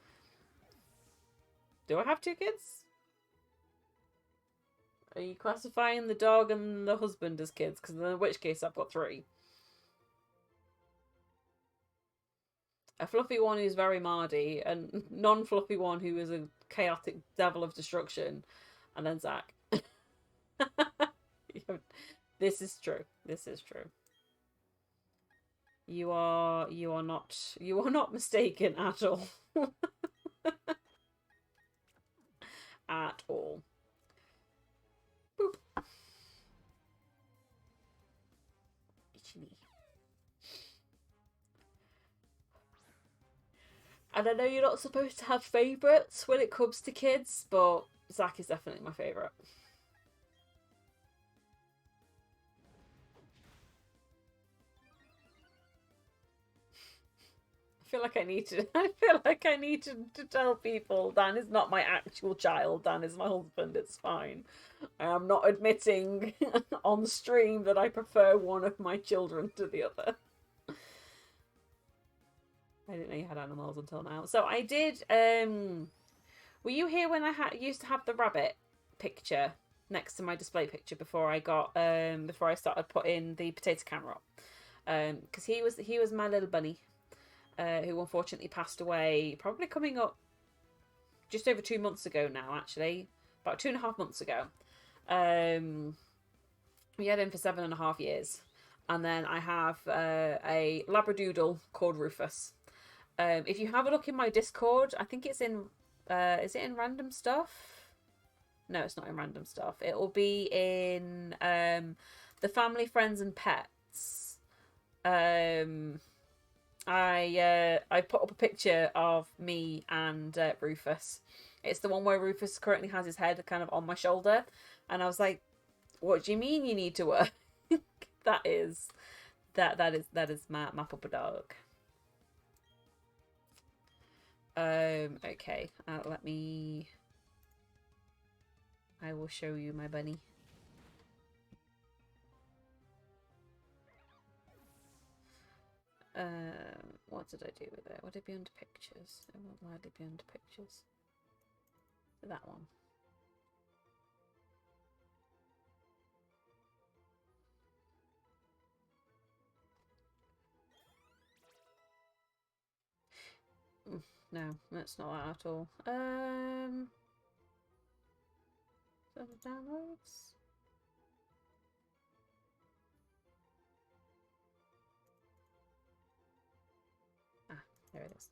Do I have 2 kids? Are you classifying the dog and the husband as kids? Because in which case I've got 3. A fluffy one who's very Mardy, a non-fluffy one who is a chaotic devil of destruction, and then Zach. This is true. This is true. You are not mistaken at all. At all. Boop. Itchy. And I know you're not supposed to have favourites when it comes to kids, but Zach is definitely my favourite. I feel like I need to tell people Dan is not my actual child. Dan is my husband. It's fine. I am not admitting on stream that I prefer one of my children to the other. I didn't know you had animals until now. So I did. Were you here when I used to have the rabbit picture next to my display picture before I started putting the potato camera up? Because he was my little bunny. Who unfortunately passed away, probably coming up just over 2 months ago now, actually. About 2.5 months ago. We had him for 7.5 years. And then I have a Labradoodle called Rufus. If you have a look in my Discord, I think it's in... is it in Random Stuff? No, it's not in Random Stuff. It will be in the Family, Friends and Pets. I put up a picture of me and Rufus. It's the one where Rufus currently has his head kind of on my shoulder, and I was like, "What do you mean you need to work?" that is my puppy dog. Okay. Let me. I will show you my bunny. What did I do with it? Would it be under pictures? It won't likely be under pictures. That one. No, that's not that at all. Downloads. There it is.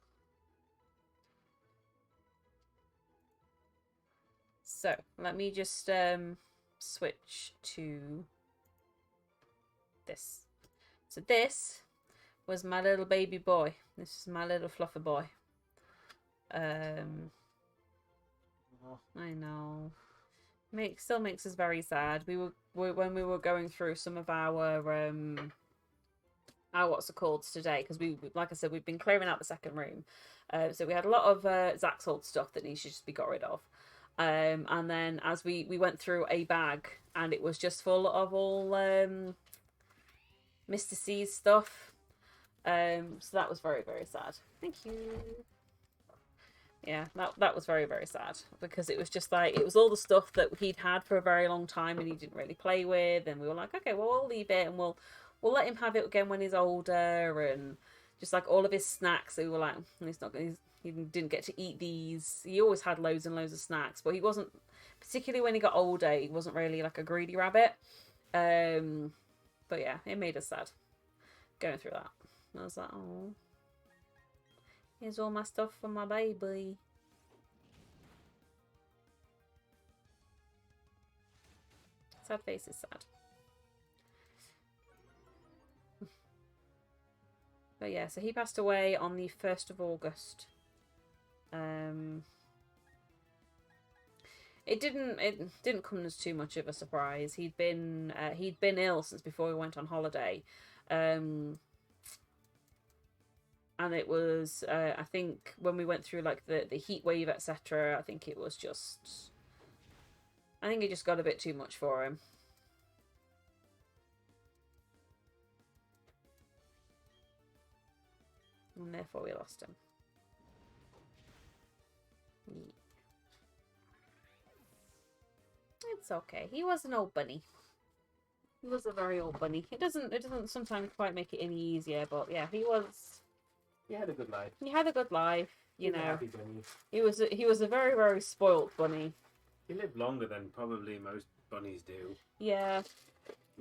So let me just switch to this. So this was my little baby boy. This is my little fluffy boy. I know. Still makes us very sad. When we were going through some of our what's it called today, because like I said, we've been clearing out the second room, so we had a lot of Zach's old stuff that needs to just be got rid of, and then as we went through a bag and it was just full of all Mr. C's stuff, so that was very, very sad. Thank you. Yeah, that was very, very sad, because it was just like, it was all the stuff that he'd had for a very long time and he didn't really play with, and we were like, okay, well, we'll leave it and we'll let him have it again when he's older, and just like all of his snacks, we were like, he didn't get to eat these. He always had loads and loads of snacks, but he wasn't, particularly when he got older, he wasn't really like a greedy rabbit. But yeah, it made us sad going through that. I was like, oh, here's all my stuff for my baby. Sad face is sad. But yeah, so he passed away on the 1st of August. It didn't come as too much of a surprise. He'd been ill since before we went on holiday. And it was I think when we went through like the heat wave, etc., I think it just got a bit too much for him. And therefore we lost him. Yeah. It's okay. He was an old bunny. He was a very old bunny. It doesn't sometimes quite make it any easier, but yeah, he had a good life. he had a good life, He you was a know. happy bunny. He was a very, very spoilt bunny. He lived longer than probably most bunnies do. Yeah.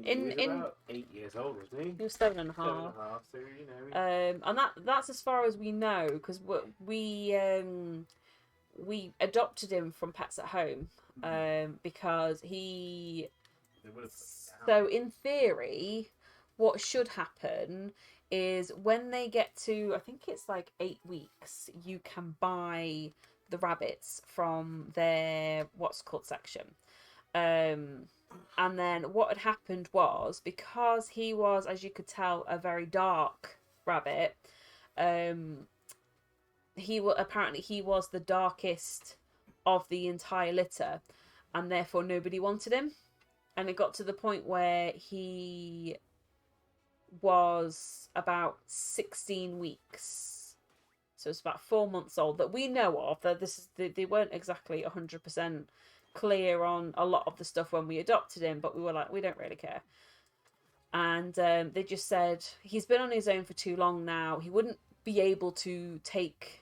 He was about 8 years old, wasn't he? He was 7.5. 7.5, so you know. And that's as far as we know, because we adopted him from Pets at Home, because he. They would have put him down. So in theory, what should happen is when they get to, I think it's like 8 weeks, you can buy the rabbits from their what's called section. And then what had happened was, because he was, as you could tell, a very dark rabbit, he was the darkest of the entire litter, and therefore nobody wanted him. And it got to the point where he was about 16 weeks. So it's about 4 months old that we know of. That they weren't exactly 100% clear on a lot of the stuff when we adopted him, but we were like, we don't really care. And they just said, he's been on his own for too long now. He wouldn't be able to take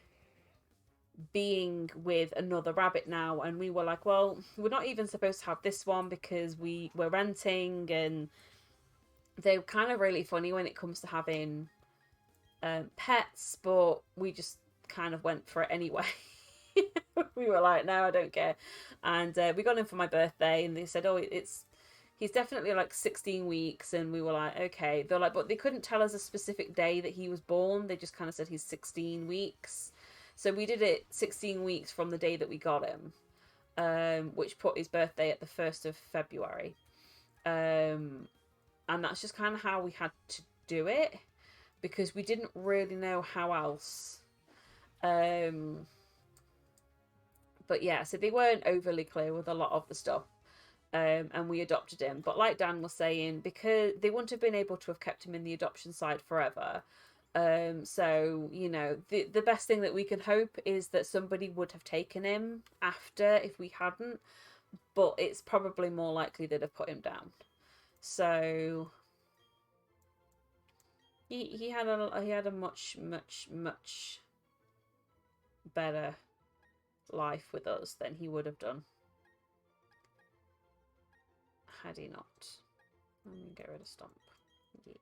being with another rabbit now. And we were like, well, we're not even supposed to have this one because we're renting. And they're kind of really funny when it comes to having pets, but we just kind of went for it anyway. We were like, no, I don't care. And we got him for my birthday, and they said, oh, he's definitely like 16 weeks. And we were like, okay. They're like, but they couldn't tell us a specific day that he was born. They just kind of said he's 16 weeks. So we did it 16 weeks from the day that we got him, which put his birthday at the 1st of February. And that's just kind of how we had to do it, because we didn't really know how else. But yeah, so they weren't overly clear with a lot of the stuff. And we adopted him. But like Dan was saying, because they wouldn't have been able to have kept him in the adoption side forever. So, you know, the best thing that we can hope is that somebody would have taken him after if we hadn't. But it's probably more likely they'd have put him down. So he had a much better life with us than he would have done had he not. Let me get rid of Stomp. Yeah.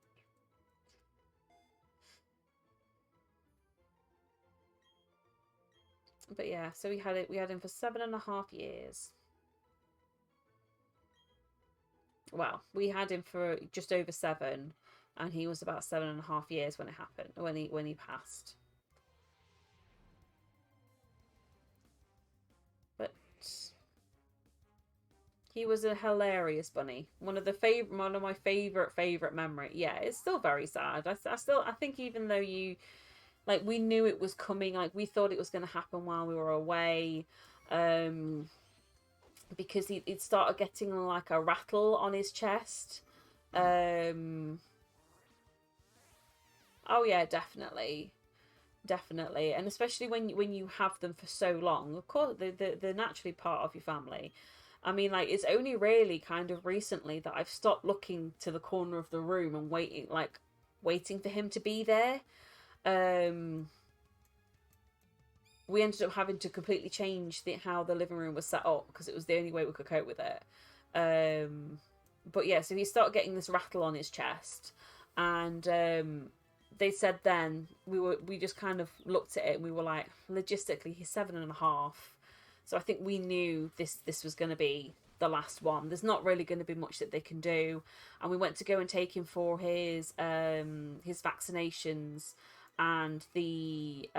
But yeah, so we had him for 7.5 years. Well, we had him for just over 7, and he was about 7.5 years when it happened, when he passed. But he was a hilarious bunny. One of my favorite memory. Yeah, it's still very sad. I think even though we knew it was coming, like we thought it was going to happen while we were away, because he'd started getting like a rattle on his chest. Oh yeah, definitely, and especially when you have them for so long. Of course, they're naturally part of your family. I mean, like, it's only really kind of recently that I've stopped looking to the corner of the room and waiting for him to be there. We ended up having to completely change how the living room was set up because it was the only way we could cope with it. But yeah, so he started getting this rattle on his chest, and they said then we just kind of looked at it and we were like, logistically, he's 7.5. So I think we knew this was going to be the last one. There's not really going to be much that they can do. And we went to go and take him for his vaccinations, and the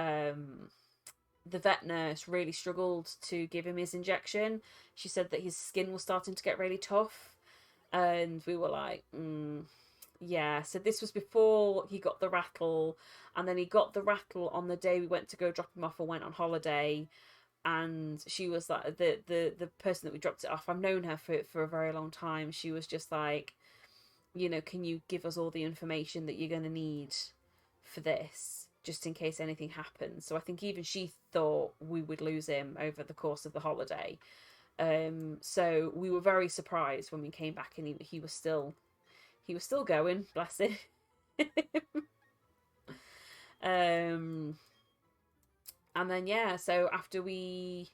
vet nurse really struggled to give him his injection. She said that his skin was starting to get really tough, and we were like, yeah. So this was before he got the rattle, and then he got the rattle on the day we went to go drop him off and went on holiday. And she was like, the person that we dropped it off, I've known her for a very long time. She was just like, you know, can you give us all the information that you're going to need for this, just in case anything happens? So I think even she thought we would lose him over the course of the holiday. So we were very surprised when we came back, and he was still going, bless him. And then yeah, so after we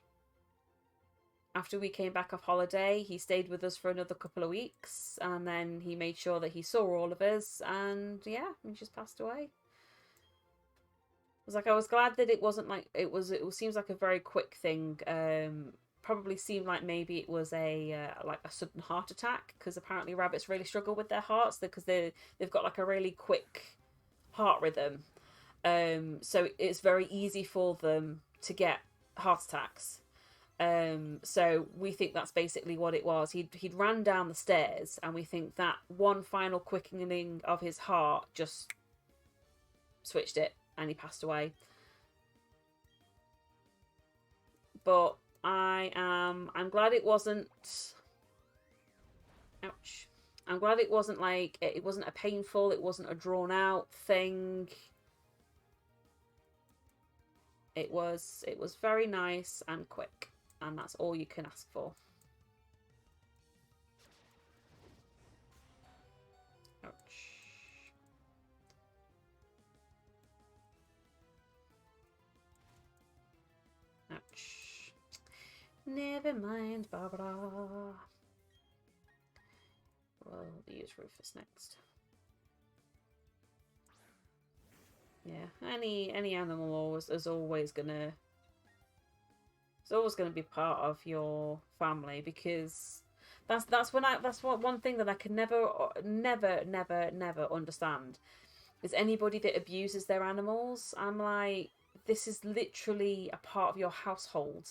came back off holiday, he stayed with us for another couple of weeks, and then he made sure that he saw all of us, and yeah, he just passed away. I was glad that it wasn't like it seems like a very quick thing. Probably seemed like maybe it was a like a sudden heart attack, because apparently rabbits really struggle with their hearts because they've got like a really quick heart rhythm. So it's very easy for them to get heart attacks. So we think that's basically what it was. He'd ran down the stairs, and we think that one final quickening of his heart just switched it, and he passed away. But I'm glad it wasn't. Ouch. I'm glad it wasn't like it wasn't a painful. It wasn't a drawn out thing. It was very nice and quick, and that's all you can ask for. Ouch. Ouch. Never mind, Barbara. We'll use Rufus next. Yeah, any animal is always gonna be part of your family, because that's one thing that I can never understand is anybody that abuses their animals. I'm like, this is literally a part of your household.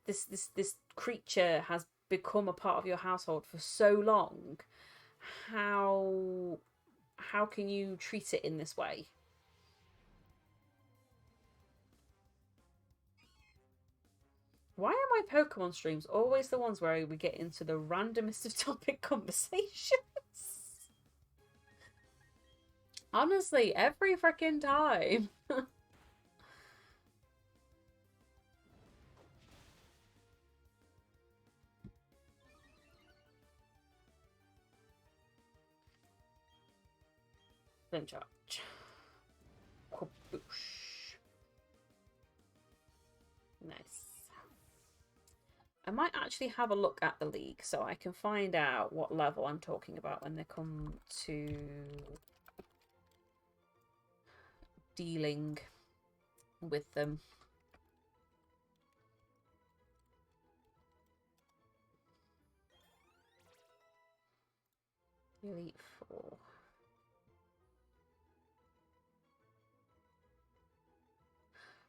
This creature has become a part of your household for so long. How can you treat it in this way? Why are my Pokemon streams always the ones where we get into the randomest of topic conversations? Honestly, every freaking time. Flame charge. Kaboosh. Nice. I might actually have a look at the league so I can find out what level I'm talking about when they come to dealing with them. Elite Four.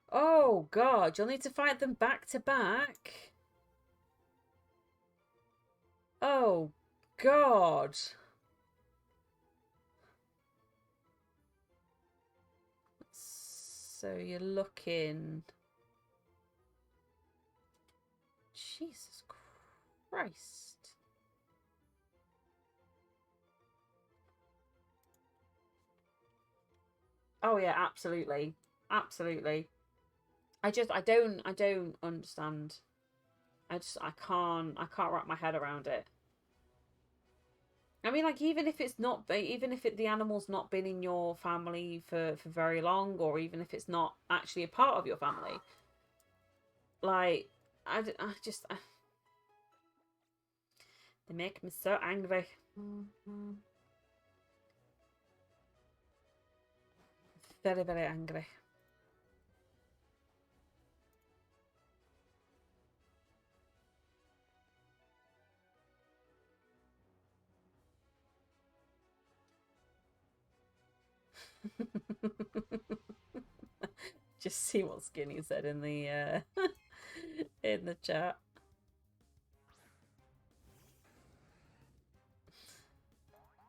Oh god, you'll need to fight them back to back. Oh god. So you're looking... Jesus Christ. Oh yeah, absolutely. Absolutely. I don't understand. I can't wrap my head around it. I mean, like, even if the animal's not been in your family for very long, or even if it's not actually a part of your family, like, they make me so angry. Very, very angry. Just see what Skinny said in the in the chat.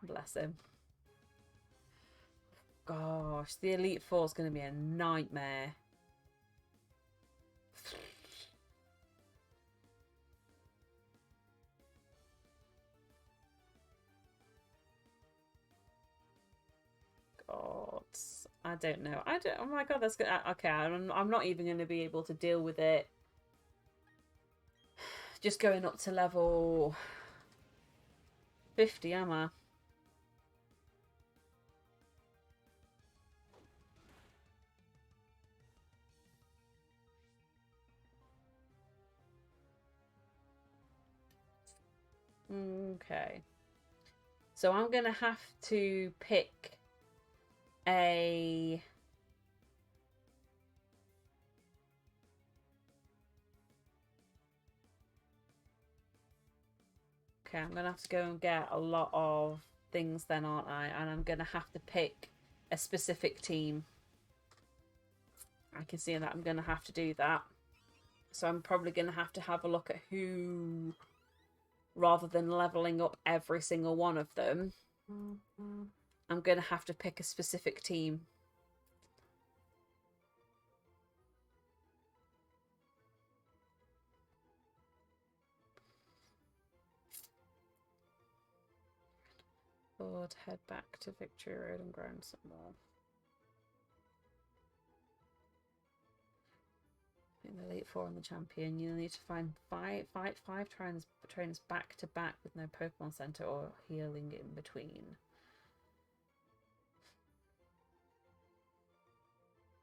Bless him. Gosh, the Elite Four is going to be a nightmare. God, I don't know. Oh my god, that's good. Okay, I'm not even going to be able to deal with it just going up to level 50, am I? Okay. So I'm going to have to pick a... Okay, I'm going to have to go and get a lot of things then, aren't I? And I'm going to have to pick a specific team. I can see that I'm going to have to do that. So I'm probably going to have a look at who, rather than leveling up every single one of them, I'm going to have to pick a specific team. Forward, head back to Victory Road and grind some more. In the Elite Four and the Champion, you'll need to find five trainers back to back with no Pokemon Center or healing in between.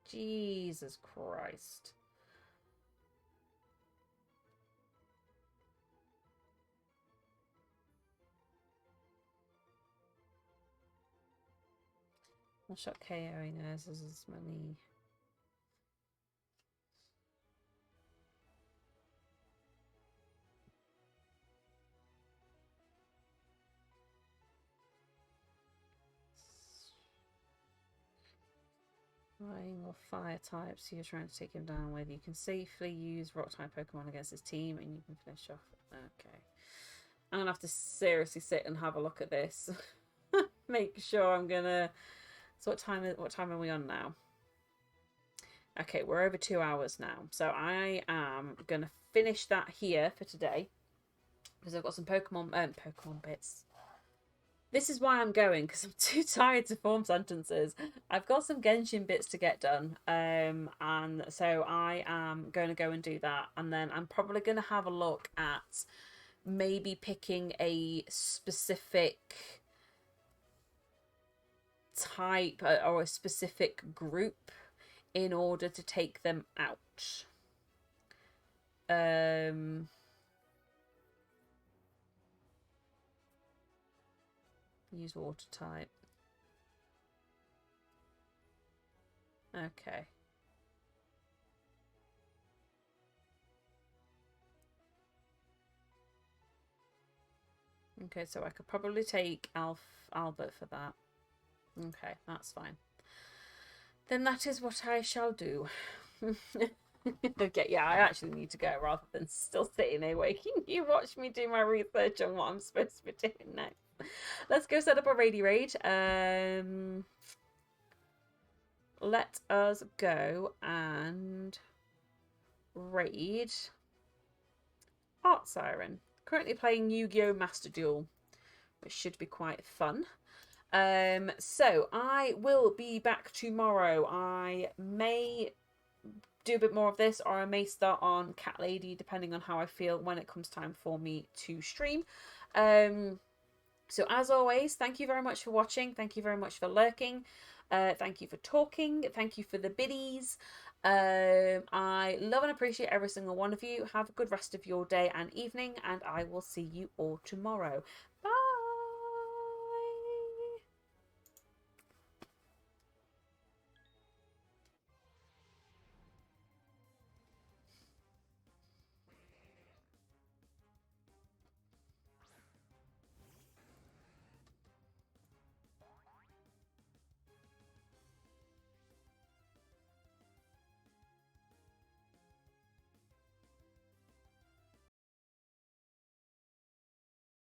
Jesus Christ. One shot KOing us is as many. Flying or fire types, so you're trying to take him down with. You can safely use rock type Pokemon against his team and you can finish off. Okay. I'm gonna have to seriously sit and have a look at this. Make sure I'm gonna. So what time are we on now? Okay, we're over 2 hours now. So I am gonna finish that here for today. Because I've got some Pokemon bits. This is why I'm going, because I'm too tired to form sentences. I've got some Genshin bits to get done, and so I am going to go and do that. And then I'm probably going to have a look at maybe picking a specific type or a specific group in order to take them out. Use water type. Okay. Okay, so I could probably take Albert for that. Okay, that's fine. Then that is what I shall do. Okay, yeah, I actually need to go rather than still sitting here waking you watch me do my research on what I'm supposed to be doing next. Let's go set up a raid. Let us go and raid Art Siren. Currently playing Yu-Gi-Oh! Master Duel, which should be quite fun. So I will be back tomorrow. I may do a bit more of this, or I may start on Cat Lady, depending on how I feel when it comes time for me to stream. So as always, thank you very much for watching. Thank you very much for lurking. Thank you for talking. Thank you for the biddies. I love and appreciate every single one of you. Have a good rest of your day and evening, and I will see you all tomorrow. Bye.